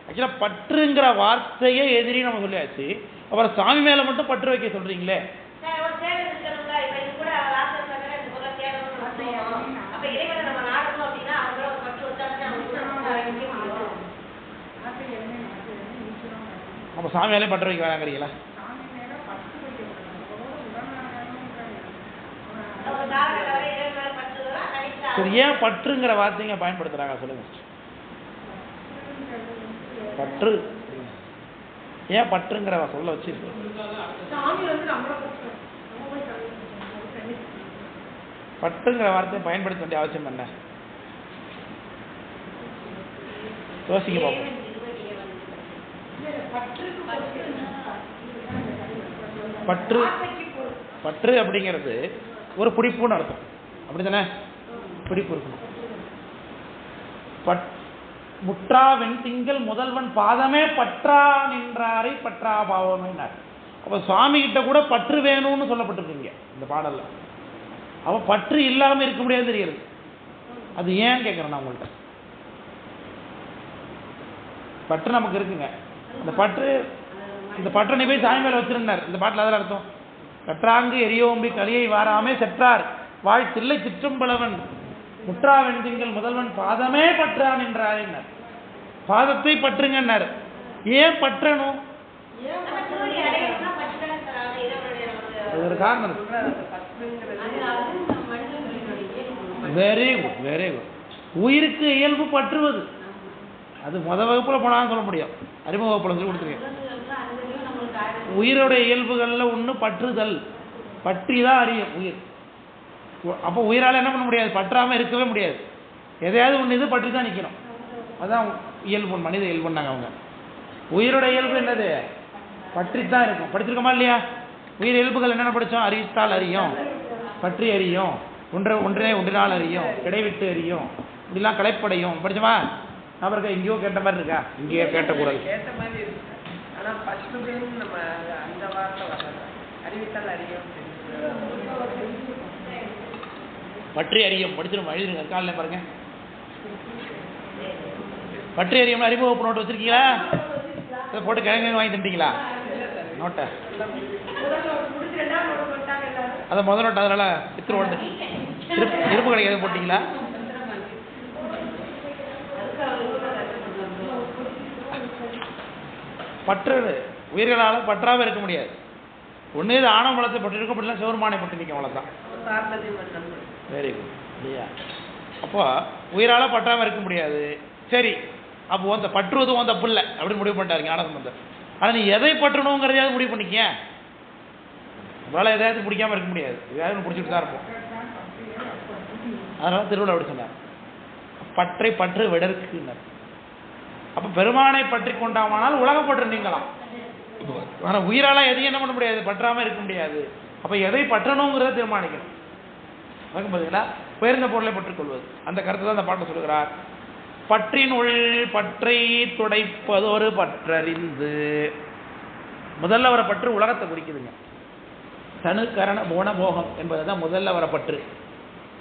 ஆக்சுவலா பற்றுங்கிற வார்த்தையே எதிரி நம்ம சொல்லியாச்சு. அப்புறம் சாமி மேல மட்டும் பற்று வைக்க சொல்றீங்களே. அப்ப சாமி மேலே பற்று வைக்க வேணாங்கிறீங்களா? சரி, ஏன் பற்றுங்கிற வார்த்தைங்க பயன்படுத்துறாங்க சொல்லுங்க. பற்று ஏன் பற்றுங்கிற சொல்ல வச்சு பற்றுங்கிற வார்த்தையை பயன்படுத்த வேண்டிய அவசியம் என்ன? யோசிக்க பார்ப்போம். பற்று பற்று அப்படிங்கிறது ஒரு பிடிப்புன்னு அர்த்தம், அப்படித்தானே? பிடிப்பு இருக்கணும். முற்றா வெண்திங்கள் முதல்வன் பாதமே பற்றா நின்றாரை பற்றா பாவமே. அப்ப சுவாமி கிட்ட கூட பற்று வேணும்னு சொல்லப்பட்டிருக்கீங்க இந்த பாடல்ல. அவ பற்று இல்லாம இருக்க முடியாது தெரியுது. அது ஏன் கேட்கிறேன் நான் உங்கள்கிட்ட. பற்று நமக்கு இருக்குங்க. இந்த பற்றை நீ போய் சாமி மேல வச்சிருந்தார். இந்த பாட்டில் அதில் அர்த்தம் கற்றாங்கு எரியோம்பி கலியை வாராமே செற்றார் வாழ்த்தில்லை சிற்றம்பலவன் முற்றாவெந்திங்கள் முதல்வன் பாதமே பற்றான் என்றார். பாதத்தை பற்றுங்கன்னார். ஏன் பற்றணும்? ஒரு காரணம். Very good, very good. உயிருக்கு இயல்பு பற்றுவது. அது வகுப்புல போனாலும் சொல்ல முடியும், அறிமுக வகுப்புல சொல்லி கொடுத்துருக்கேன். உயிரோடைய இயல்புகள்ல ஒண்ணு பற்றுதல். பற்றி தான் அறியும் உயிர். அப்போ உயிரால் என்ன பண்ண முடியாது? பற்றாம இருக்கவே முடியாது. எதையாவது ஒன்று இது பற்றி தான் நிற்கணும். அதான் இயல்பு, மனித இயல்புன்னாங்க அவங்க. உயிரோட இயல்பு என்னது? பற்றித்தான் இருக்கும். படிச்சிருக்கோமா இல்லையா? உயிர் இயல்புகள் என்னென்ன படித்தோம்? அறிவித்தால் அறியும், பற்றி அறியும், ஒன்றினால் அறியும், இடைவிட்டு அறியும், இப்படிலாம் கலைப்படையும் படிச்சோமா? அவருக்கு எங்கேயோ கேட்ட மாதிரி இருக்கா? இங்கேயோ கேட்ட குரல் கேட்ட மாதிரி இருக்கு. ஆனா பசுதுன்னு நம்ம அந்த வார்த்தை வரல. அறிவித்தல் அறியும் பற்றி அறியும் படிச்சிடும் எழுதுங்க காலையில பாருங்க. பற்றி அறியும் அறிமுக நோட்டு வச்சிருக்கீங்களா? இதை போட்டு கிழங்கு வாங்கி தந்துட்டீங்களா? நோட்டை அதை முதல் நோட்டு அதனால பித்திரு ஓட்டு இருப்பு கிடைக்காது போட்டிங்களா? பற்று உயிர்களால் பற்றாமல் இருக்க முடியாது. ஒன்று இது ஆணவ மலத்தை பட்டு இருக்கும், அப்படிலாம் சிவருமானை பட்டு நிற்கும், அவ்வளோதான். வெரி குட் இல்லையா? அப்போ உயிரால் பற்றாமல் இருக்க முடியாது. சரி, அப்போ அந்த பற்றுவதும் தப்பு இல்லை அப்படின்னு முடிவு பண்ணிட்டாரு ஞானசம்பந்தர். ஆனால் நீ எதை பற்றணுங்கிறதையாவது முடிவு பண்ணிக்க. உங்களால் எதையாவது பிடிக்காமல் இருக்க முடியாது, எதாவது பிடிச்சிட்டு தான் இருப்போம். அதனால திருவள்ளுவர் அப்படி சொன்னார், பற்றை பற்று விடற்குன்னார். அப்போ பெருமானை பற்றி கொண்டாமானால் உலகப்பற்று நீங்களாம். ஆனால் உயிரால் எதையும் என்ன பண்ண முடியாது, பற்றாமல் இருக்க முடியாது. அப்போ எதை பற்றணுங்கிறத தீர்மானிக்கணும். பார்த்தீங்களா? உயர்ந்த பொருளை பற்றிக்கொள்வது, அந்த கருத்தை தான் அந்த பாட்டை சொல்லுகிறார். பற்றினுள் பற்றை துடைப்பதொரு பற்றறிந்து. முதல்ல வர பற்று உலகத்தை குறிக்குதுங்க. தனு கரண போன போகம் என்பது தான் முதல்ல வர பற்று.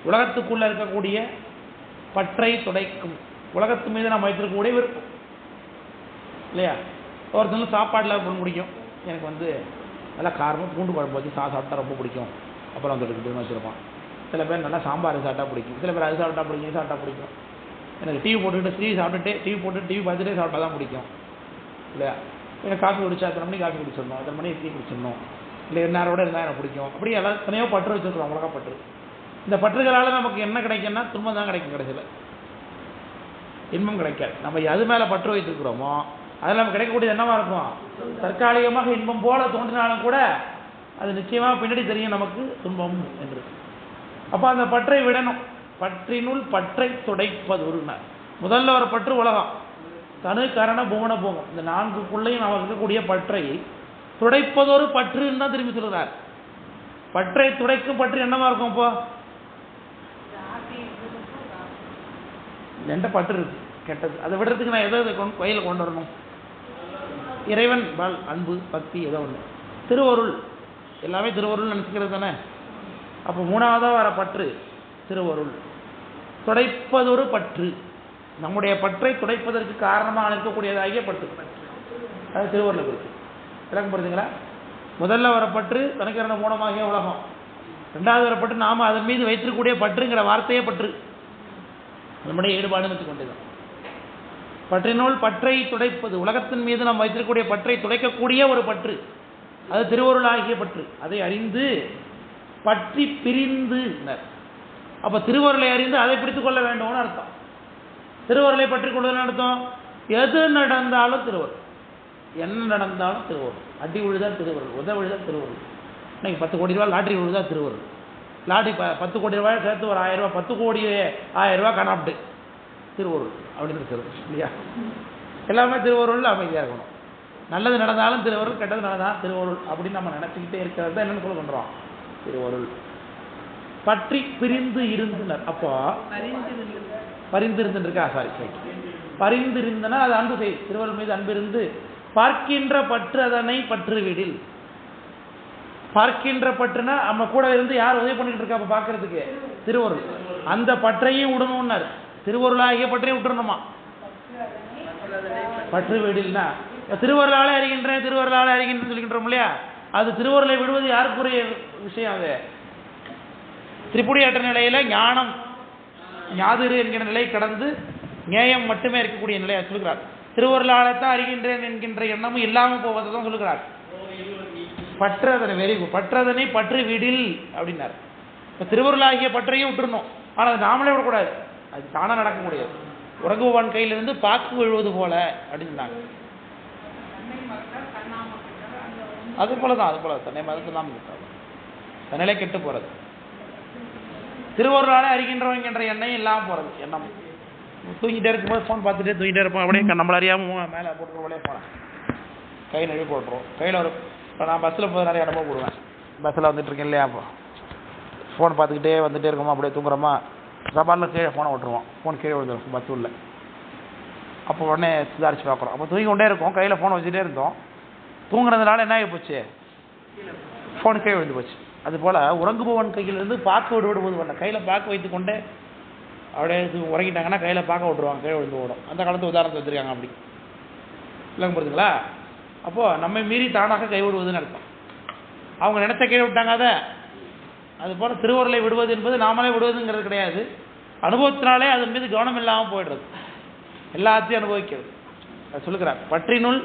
உலகத்துக்குள்ள இருக்கக்கூடிய பற்றை துடைக்கும், உலகத்து மீது நம்ம வைத்திருக்கக்கூடிய விருப்பம் இல்லையா? ஒருத்தவங்க சாப்பாட்டில் ரொம்ப பிடிக்கும், எனக்கு நல்லா காரமாக பூண்டு குழம்பு வச்சு சாப்பிட்டா ரொம்ப பிடிக்கும், அப்புறம் வந்துட்டு வச்சுருப்பான். சில பேர் நல்லா சாம்பார் சாப்பிட்டா பிடிக்கும், சில பேர் அது சாப்பிட்டா பிடிக்கும், இது சாப்பிட்டா பிடிக்கும். எனக்கு டிவி போட்டுக்கிட்டு டிவி பார்த்துட்டே சாப்பிட்டா தான் பிடிக்கும் இல்லையா? எனக்கு காஃபி குடிச்சா எத்தனை மணிக்கு காஃபி குடிச்சிடணும், எத்தனை மணிக்கு டீ குடிச்சிடணும், இல்லை எந்நேரோட இருந்தால் எனக்கு பிடிக்கும். அப்படி எல்லாம் எத்தனையோ பற்று வச்சுருக்கோம், உலக பற்று. இந்த பற்றுகளால் நமக்கு என்ன கிடைக்கும்னா துன்பம் தான் கிடைக்கும், கடைசியில் இன்பம் கிடைக்காது. நம்ம எது மேலே பற்று வைத்திருக்கிறோமோ அதில் நமக்கு கிடைக்கக்கூடியது என்னவா இருக்கும்? தற்காலிகமாக இன்பம் போல தோன்றினாலும் கூட அது நிச்சயமாக பின்னாடி தெரியும் நமக்கு துன்பம் என்று. அப்போ அந்த பற்றை விடணும். பற்றினுள் பற்றை துடைப்பதுனார். முதல்ல ஒரு பற்று உலகம், தனு கரண புவன போகம், இந்த நான்குக்குள்ளேயும் நமக்கு இருக்கக்கூடிய பற்றை துடைப்பதொரு பற்றுன்னு தான் திரும்பி சொல்கிறார். பற்றை துடைக்கும் பற்று என்னவா இருக்கும்? இப்போ எந்த பற்று இருக்கு கெட்டது, அதை விடுறதுக்கு நான் எதை கையில் கொண்டு வரணும்? இறைவன் பால் அன்பு பக்தி ஏதோ ஒன்று. திருவருள் எல்லாமே திருவருள் நினச்சிக்கிறது தானே. அப்போ மூணாவதாக வர பற்று திருவருள். துடைப்பதொரு பற்று, நம்முடைய பற்றை துடைப்பதற்கு காரணமாக இருக்கக்கூடியதாகிய பற்று, அது திருவருள் இருக்கு. விளக்கம் புரியுதுங்களா? முதல்ல வர பற்று தனக்கரண மூலமாகிய உலகம். ரெண்டாவது வர பற்று நாம் அதன் மீது வைத்திருக்கக்கூடிய பற்றுங்கிற வார்த்தையே பற்று, நம்முடைய ஈடுபாடுன்னு வச்சுக்கொண்டுதான். பற்றினுள் பற்றை துடைப்பது, உலகத்தின் மீது நாம் வைத்திருக்கக்கூடிய பற்றை துடைக்கக்கூடிய ஒரு பற்று, அது திருவருளாகிய பற்று. அதை அறிந்து பற்றி பிரிந்து. அப்போ திருவருளை அறிந்து அதை பிடித்துக் கொள்ள வேண்டும்னு அர்த்தம். திருவருளை பற்றி கொள்வதுன்னு அர்த்தம், எது நடந்தாலும் திருவருள், என்ன நடந்தாலும் திருவருள். அடி விழுதான் திருவருள், உத விழுதான் திருவருள். இன்னைக்கு 10 கோடி ரூபா லாட்ரி விழுதா திருவருள். லாட்ரி 10 கோடி ரூபாய் சேர்த்து ஒரு 1000 ரூபா, 10 கோடி 1000 ரூபா காணாப்டு திருவருள் அப்படின்னு இருக்கிறது இல்லையா? எல்லாமே திருவருள் அமைதியாக இருக்கணும். நல்லது நடந்தாலும் திருவருள், கெட்டது நடந்தாலும் திருவருள் அப்படின்னு நம்ம நினச்சிக்கிட்டே இருக்கிறது தான் என்னென்னு சொல்ல பண்ணுறோம், திருவருள். பற்றி பிரிந்து இருந்தனர். அப்போ பரிந்து இருந்துருக்கா? சாரி, பரிந்து இருந்தனா அது அன்பு செய், திருவருள் மீது அன்பு இருந்து பார்க்கின்ற பற்று அதனை பற்று வீடில். பார்க்கின்ற பற்றுனா நம்ம கூட இருந்து யார் உதவி பண்ணிட்டு இருக்கா அப்போ பார்க்கறதுக்கு? திருவருள். அந்த பற்றையும் விடணும்னார், திருவருளாகிய பற்றையும் விட்டுறணுமா? பற்று வீடில்னா திருவருளாலே அறிகின்றேன் திருவருளாலே அறிகின்றேன்னு சொல்லிக்கின்றோம் இல்லையா? அது திருவருளை விடுவது யாருக்குரிய விஷயம்? அது திரிபுடியற்ற நிலையில ஞானம் ஞாதிரு என்கிற நிலை கடந்து ஞேயம் மட்டுமே இருக்கக்கூடிய நிலையை சொல்கிறார். திருவருளாலே தான் அறிகின்றேன் என்கின்ற எண்ணமும் இல்லாமல் போவதை தான் சொல்லுகிறார். பற்றதனை வெறி பற்றதனை பற்று விடில் அப்படின்னார். இப்போ திருவருளாகிய பற்றையும் விட்டுருணும், ஆனால் அது நாமளே விடக்கூடாது, அது தானாக நடக்க முடியாது. உறங்குவான் கையிலிருந்து பாக்கு விழுவது போல அப்படின்னாங்க. அது போல தான், அது போல தன்னை மறந்துலாம் தன்னிலை கெட்டு போகிறது. திருவருளாலே அறிகின்றவன் என்ற எண்ணம் இல்லாமல் போகிறது. எண்ணம் தூங்கிட்டே இருக்கும்போது ஃபோன் பார்த்துட்டே தூங்கிட்டே இருப்போம், அப்படியே நம்மள அறியாமல் மேலே போட்டுருவோம், போனேன் கை நழுவி போட்டுருவோம். கையில் ஒரு இப்போ நான் பஸ்ஸில் போது நிறைய இடமா போடுவேன், பஸ்ஸில் வந்துட்டு இருக்கேன் இல்லையா, அப்போ ஃபோன் பார்த்துக்கிட்டே வந்துகிட்டே இருக்கோமா, அப்படியே தூங்குறோமா, சபாலில் கீழே ஃபோனை விட்டுருவோம், ஃபோன் கீழே விழுந்துடும் பஸ் உள்ள. அப்போ உடனே சுதாரிச்சு பார்க்குறோம். அப்போ தூங்கி கொண்டே இருக்கோம், கையில் ஃபோன் வச்சுட்டே இருந்தோம். தூங்குறதுனால என்ன ஆகி போச்சு, ஃபோன் கை விழுந்து போச்சு. அதுபோல் உறங்குபவன் கையிலிருந்து பார்க்க விடுவது வரல. கையில் பார்க்க வைத்து கொண்டே அப்படியே உறங்கிட்டாங்கன்னா கையில் பார்க்க விட்டுருவாங்க, கை விழுந்து ஓடும். அந்த காலத்து உதாரணத்தை வச்சுருக்காங்க. அப்படி இல்லைங்க புரியுதுங்களா? அப்போது நம்மை மீறி தானாக கைவிடுவதுன்னு அர்த்தம். அவங்க நினைச்ச கீழே விட்டாங்க. அதுபோல் திருவருளை விடுவது என்பது நாமளே விடுவதுங்கிறது கிடையாது. அனுபவத்தினாலே அதன் மீது கவனம் இல்லாமல் போயிடுறது, எல்லாத்தையும் அனுபவிக்கிறது. அது சொல்லுகிறார், பற்றினுள்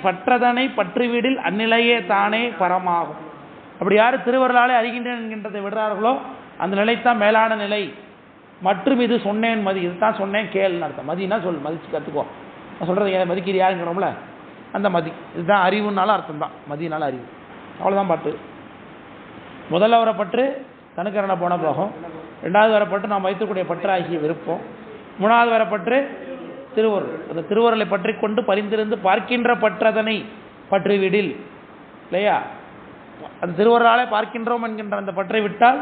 பற்றதனை பற்றுவீடில் அந்நிலையே தானே பரமாகும். அப்படி யார் திருவருளாலே அறிகின்றேன் என்கின்றதை விடுறார்களோ அந்த நிலைத்தான் மேலான நிலை. மற்றும் இது சொன்னேன் மதி, இதுதான் சொன்னேன் கேள்னு அர்த்தம். மதினா சொல், மதிச்சு கற்றுக்கோ. நான் சொல்கிறது மதிக்கிறது யாருங்கிறோம்ல, அந்த மதி. இதுதான் அறிவுனாலும் அர்த்தம் தான், மதினால அறிவு. அவ்வளோதான் பாட்டு. முதல்ல வர பற்று தனுக்கரண போன போகும், ரெண்டாவது வரப்பட்டு நாம் வைத்துக்கூடிய பற்று ஆகிய விருப்பம், மூணாவது வரப்பற்று திருவருள். அந்த திருவருளை பற்றி கொண்டு பரிந்திருந்து பார்க்கின்ற பற்றதனை பற்றி விடில் இல்லையா, அந்த திருவருளாலே பார்க்கின்றோம் என்கின்ற அந்த பற்றை விட்டால்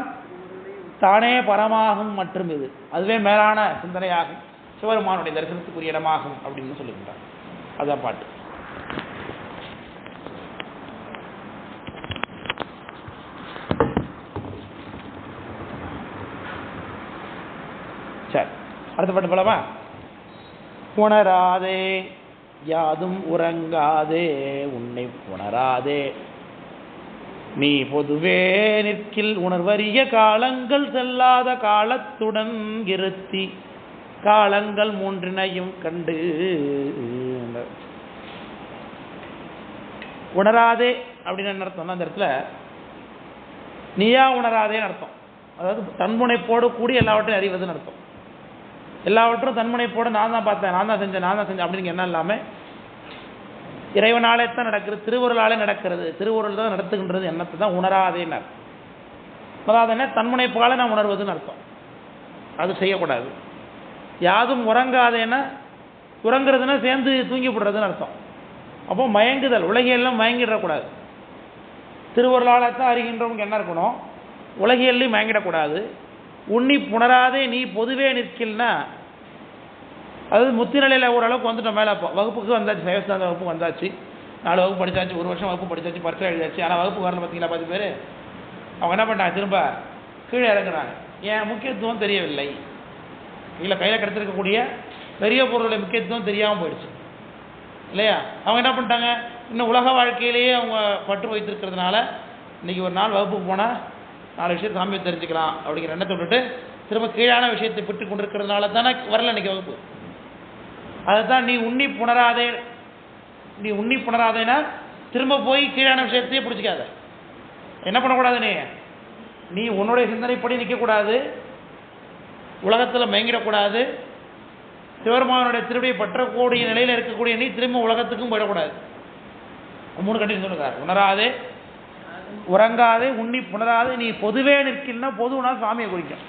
தானே பரமாகும். மற்றும் இது அதுவே மேலான சிந்தனையாகும், சிவபெருமானுடைய தரிசனத்துக்குரிய இடமாகும் அப்படின்னு சொல்லுகின்றார். அதுதான் பாட்டு. சரி, அடுத்த பாட்டு போலாமா? உணராதே யாதும் உறங்காதே உன்னை உணராதே நீ பொதுவே நிற்கில் உணர்வறிய காலங்கள் செல்லாத காலத்துடன் இருத்தி காலங்கள் மூன்றினையும் கண்டு. உணராதே அப்படின்னு என்ன அர்த்தம்னா, அந்த இடத்துல நீயா உணராதேன்னு அர்த்தம். அதாவது தன்முனைப்போடு கூடி எல்லாவற்றையும் அறிவதுன்னு அர்த்தம். எல்லாவற்றும் தன்முனைப்போடு நான் தான் பார்த்தேன், நான் தான் செஞ்சேன் அப்படின்னு என்ன இல்லாமல் இறைவனாலே தான் நடக்கிறது, திருவருளாலே நடக்கிறது, திருவருள் தான் நடத்துகின்றது எண்ணத்தை தான் உணராதேன்னு அர்த்தம். உணராதேன்னா தன்முனைப்பால் நான் உணர்வதுன்னு அர்த்தம். அது செய்யக்கூடாது. யாதும் உறங்காதேன்னா உறங்குறதுன்னா சேர்ந்து தூங்கி போடுறதுன்னு அர்த்தம். அப்போ மயங்குதல், உலகியெல்லாம் மயங்கிடக்கூடாது. திருவருளாலே தான் அறிகின்றவங்க என்ன இருக்கணும், உலகியல்லையும் மயங்கிடக்கூடாது. உன்னி புணராதே நீ பொதுவே நிற்கில்னா, அதாவது முத்தி நிலையில் ஓரளவுக்கு வந்துட்டோம். மேலே வகுப்புக்கு வந்தாச்சு, சைவசித்தாந்த வகுப்புக்கு வந்தாச்சு, 4 வகுப்பு படித்தாச்சு, 1 வருஷம் வகுப்பு படித்தாச்சு, பரிசை எழுதாச்சு. ஆனால் வகுப்பு வரல பார்த்தீங்களா 10 பேர். அவங்க என்ன பண்ணாங்க, திரும்ப கீழே இறங்குறாங்க. ஏன் முக்கியத்துவம் தெரியவில்லை, கீழே கையில் கிடச்சிருக்கக்கூடிய பெரிய பொருளுடைய முக்கியத்துவம் தெரியாமல் போயிடுச்சு இல்லையா. அவங்க என்ன பண்ணிட்டாங்க, இன்னும் உலக வாழ்க்கையிலேயே அவங்க பற்று வைத்திருக்கிறதுனால இன்றைக்கி ஒரு நாள் வகுப்புக்கு போனால் 4 விஷயத்தை சாமியை தெரிஞ்சுக்கலாம் அப்படிங்கிற எண்ணத்தை விட்டுட்டு திரும்ப கீழான விஷயத்தை பெற்று கொண்டிருக்கிறதுனால தானே வரல இன்றைக்கி வகுப்பு. அதை தான் நீ உன்னி புணராதேன்னா திரும்ப போய் கீழான விஷயத்தையே பிடிச்சிக்காத. என்ன பண்ணக்கூடாது, நீ உன்னுடைய சிந்தனைப்படி நிற்கக்கூடாது, உலகத்தில் மயங்கிடக்கூடாது, சிவபெருமானுடைய திருவடியை பற்றக்கூடிய நிலையில் இருக்கக்கூடிய நீ திரும்ப உலகத்துக்கும் போயிடக்கூடாது. 3 கண்டிஷன் சொல்லுறார். உணராதே, உறங்காதே, உன்னி புணராதே நீ பொதுவே நிற்கின்னா, பொதுனால சாமியை குறிக்கும்.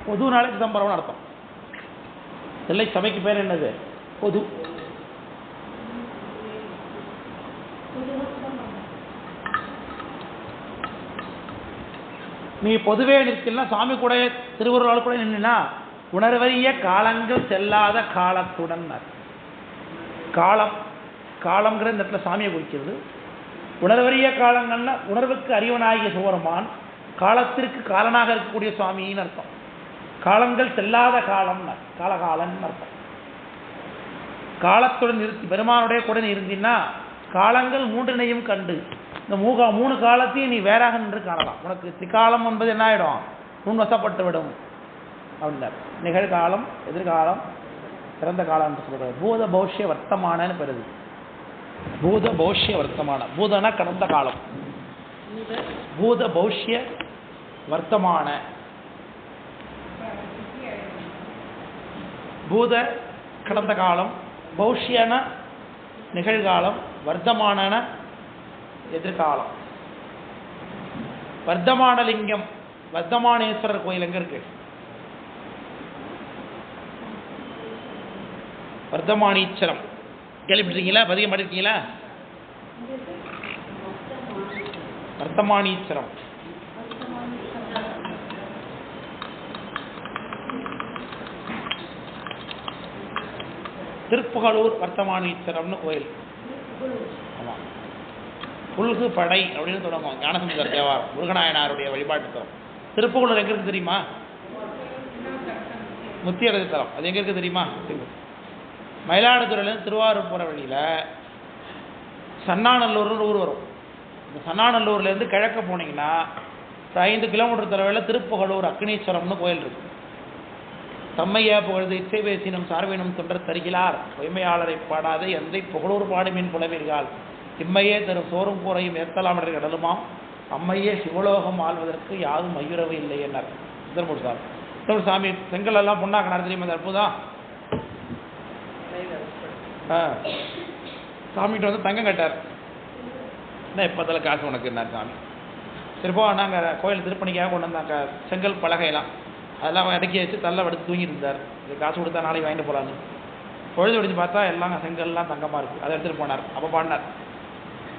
பொதுனாலே சிதம்பரம்னு அர்த்தம். இல்லை சபைக்கு பேர் என்னது, பொது. நீ பொதுவே நிற்கலன்னா சாமி கூட திருவருளால் கூட நின்னா உணர்வறிய காலங்கள் செல்லாத காலத்துடன். காலம்ங்கிற இந்த இடத்துல சாமியை குறிக்கிறது. உணர்வறிய காலங்கள்னா உணர்வுக்கு அறிவனாகிய சிவபெருமான், காலத்திற்கு காலனாக இருக்கக்கூடிய சுவாமின்னு அர்த்தம். காலங்கள் செல்லாத காலம்னா காலகாலன்னு அர்த்தம். காலத்துடன் நிறுத்தி பெருமானுடைய கூட இருந்தின்னா காலங்கள் 3னையும் கண்டு, இந்த 3 காலத்தையும் நீ வேறாக நின்று காணலாம். உனக்கு திகாலம் என்பது என்ன ஆகிடும், முன்வசப்பட்டு விடும் அப்படின்னார். நிகழ்காலம், எதிர்காலம், பிறந்த காலம் என்று சொல்கிறார். பூத பௌஷ்ய வர்த்தமானன்னு பெறுது. பூத பௌஷ்ய வர்த்தமான, பூதனா கடந்த காலம், பூத பௌஷ்ய வர்த்தமான. பூத கடந்த காலம், பௌஷ்யன நிகழ்காலம், வர்த்தமான எதிர்காலம். வர்த்தமானலிங்கம், வர்த்தமானேஸ்வரர் கோயில் எங்க இருக்கு, வர்த்தமானீச்சரம் கேள்விப்பட்டிருக்கீங்களா, பதிகம் படிருக்கீங்களா? வர்த்தமானீச்சரம் திருப்புகலூர் வர்த்தமானீஸ்வரம்னு கோயில். ஆமாம், புல்கு படை அப்படின்னு தொடங்கும் ஞானசமுதர் தேவாரம், முருகநாயனாருடைய வழிபாட்டு தலம். திருப்புகலூர் எங்கே இருக்குது தெரியுமா? முத்தியரது தலம். அது எங்கே இருக்குது தெரியுமா? மயிலாடுதுறையிலேருந்து திருவாரூர் போகிற வழியில் சன்னாநல்லூர்னு ஊர் வரும். இந்த சன்னாநல்லூர்லேருந்து கிழக்க போனீங்கன்னா 5 கிலோமீட்டர் தொலைவில் திருப்புகலூர் அக்னீஸ்வரம்னு கோயில் இருக்கு. தம்மையா புகழ்ந்து இச்சை பேசினும் சார்பினும் தொண்டர் தருகிறார் பொய்மையாளரை பாடாத எந்தை புகழூர் பாடுமின் புலவீர்கள் இம்மையே தரும் சோறும் கூரையும் ஏற்கலாம் என்ற கடலுமாம் அம்மையே சிவலோகம் ஆள்வதற்கு யாரும் ஐயுறவு இல்லை என்னார் சித்தர்மூர் சாமி. சித்தர்மூர் சாமி செங்கல் எல்லாம் பொண்ணாக்கினார் தெரியுமா? அந்த அற்புதம். சாமிகிட்ட வந்து தங்கம் கட்டார். என்ன எப்போதில் காசு உனக்கு என்னார் சாமி. சரிப்போ நாங்கள் கோயில் திருப்பணிக்காக கொண்டு வந்தாங்க செங்கல் பலகையெல்லாம், அதெல்லாம் அடக்கி வச்சு தள்ள எடுத்து தூங்கியிருந்தார். இது காசு கொடுத்தா நாளைக்கு வாங்கிட்டு போகலான்னு. பொழுது விடிஞ்சு பார்த்தா எல்லாம் செங்கல்லாம் தங்கமாக இருக்குது. அதை எடுத்துகிட்டு போனார். அப்போ பாடினார்,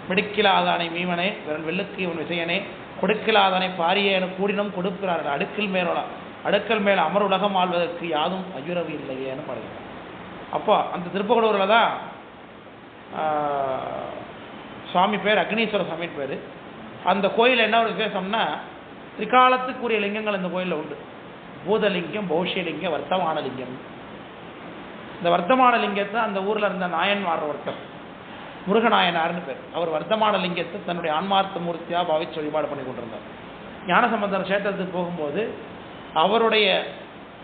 மிடுக்கிலாதானை மீவனே விரல் வெள்ளுக்கு இவன் விசையனே கொடுக்கிலாதானை பாரியேனு கூடினும் கொடுக்கிறார் அடுக்கல் மேல் அமர் உலகம் ஆள்வதற்கு யாதும் ஐயுறவு இல்லையேன்னு பாடுகிறார். அப்போ அந்த திருப்புகலூரில் தான் சுவாமி பேர் அக்னீஸ்வர சாமியின் பேர். அந்த கோயில் என்ன ஒரு விசேஷம்னா, திரிகாலத்துக்குரிய லிங்கங்கள் இந்த கோயிலில் உண்டு. பூதலிங்கம், பௌஷ்யலிங்கம், வர்த்தமான லிங்கம். இந்த வர்த்தமான லிங்கத்தை அந்த ஊரில் இருந்த நாயன்மார் ஒருத்தர் முருகநாயனார்னு பேர். அவர் வர்த்தமான லிங்கத்தை தன்னுடைய ஆன்மார்த்த மூர்த்தியாக பாவிச்சு வழிபாடு பண்ணி கொண்டிருந்தார். ஞானசம்பந்தர் கஷேத்திரத்துக்கு போகும்போது அவருடைய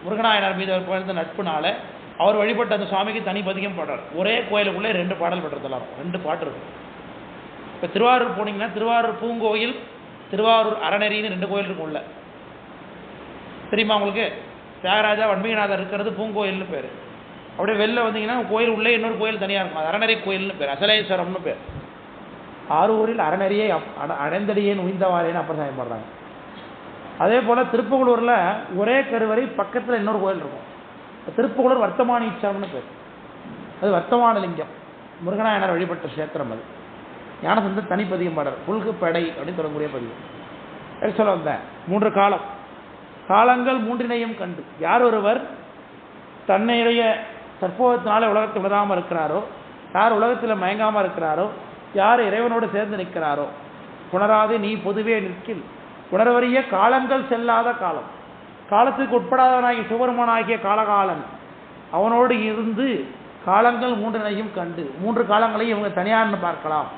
முருகநாயனார் மீது அவர் புகழ்ந்த நட்புனால அவர் வழிபட்ட அந்த சுவாமிக்கு தனி பதிகம் பாடுறார். ஒரே கோயிலுக்குள்ளே 2 பாடல் பெற்றதெல்லாம் 2 பாட்டு இருக்கும். இப்போ திருவாரூர் போனீங்கன்னா திருவாரூர் பூங்கோயில், திருவாரூர் அறநெறின்னு 2 கோயில் இருக்கும் உள்ள. தெரியுமா உங்களுக்கு? தியாகராஜா வன்மீகநாதர் இருக்கிறது பூங்கோயில்னு பேர். அப்படியே வெளில வந்தீங்கன்னா கோயில் உள்ளே இன்னொரு கோயில் தனியாக இருக்கும், அது அறநெறி கோயில்னு பேர், அசலேஸ்வரம்னு பேர். ஆரூரில் அறநெறியை அடைந்தடியேன் உய்ந்தவாரேன்னு அப்புறம் சாயப்படுறாங்க. அதே போல் திருப்புகலூரில் ஒரே கருவறை பக்கத்தில் இன்னொரு கோயில் இருக்கும். திருப்புகலூர் வர்த்தமானீஸ்வரம்னு பேர். அது வர்த்தமான லிங்கம், முருகநாயனார் வழிபட்ட கஷேத்திரம். அது ஞானசம்பந்தர் தனிப்பதிகம் பாடர். புல்கு படை அப்படின்னு தொடங்கக்கூடிய பதிகம். சொல்ல வந்தேன் 3 காலம். காலங்கள் 3னையும் கண்டு யார் ஒருவர் தன்னுடைய தற்போதத்தினால உலகத்தில் விடாமல் இருக்கிறாரோ, யார் உலகத்தில் மயங்காமல் இருக்கிறாரோ, யார் இறைவனோடு சேர்ந்து நிற்கிறாரோ, புணராது நீ பொதுவே நிற்கில் உணர்வறிய காலங்கள் செல்லாத காலம், காலத்துக்கு உட்படாதவனாகிய சிவபெருமானாகிய காலகாலன் அவனோடு இருந்து காலங்கள் 3னையும் கண்டு 3 காலங்களையும் இவங்க தனியார்னு பார்க்கலாம்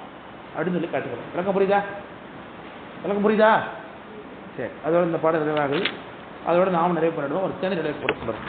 அப்படின்னு சொல்லி காட்டுகிறோம். விளக்கம் புரியுதா? சரி, அதோட இந்த பாடம் நிறைவாகுது. அதோட நாம் நிறைவு பண்ணிடுவோம். ஒரு தேர்தல் கொடுத்துருவோம்.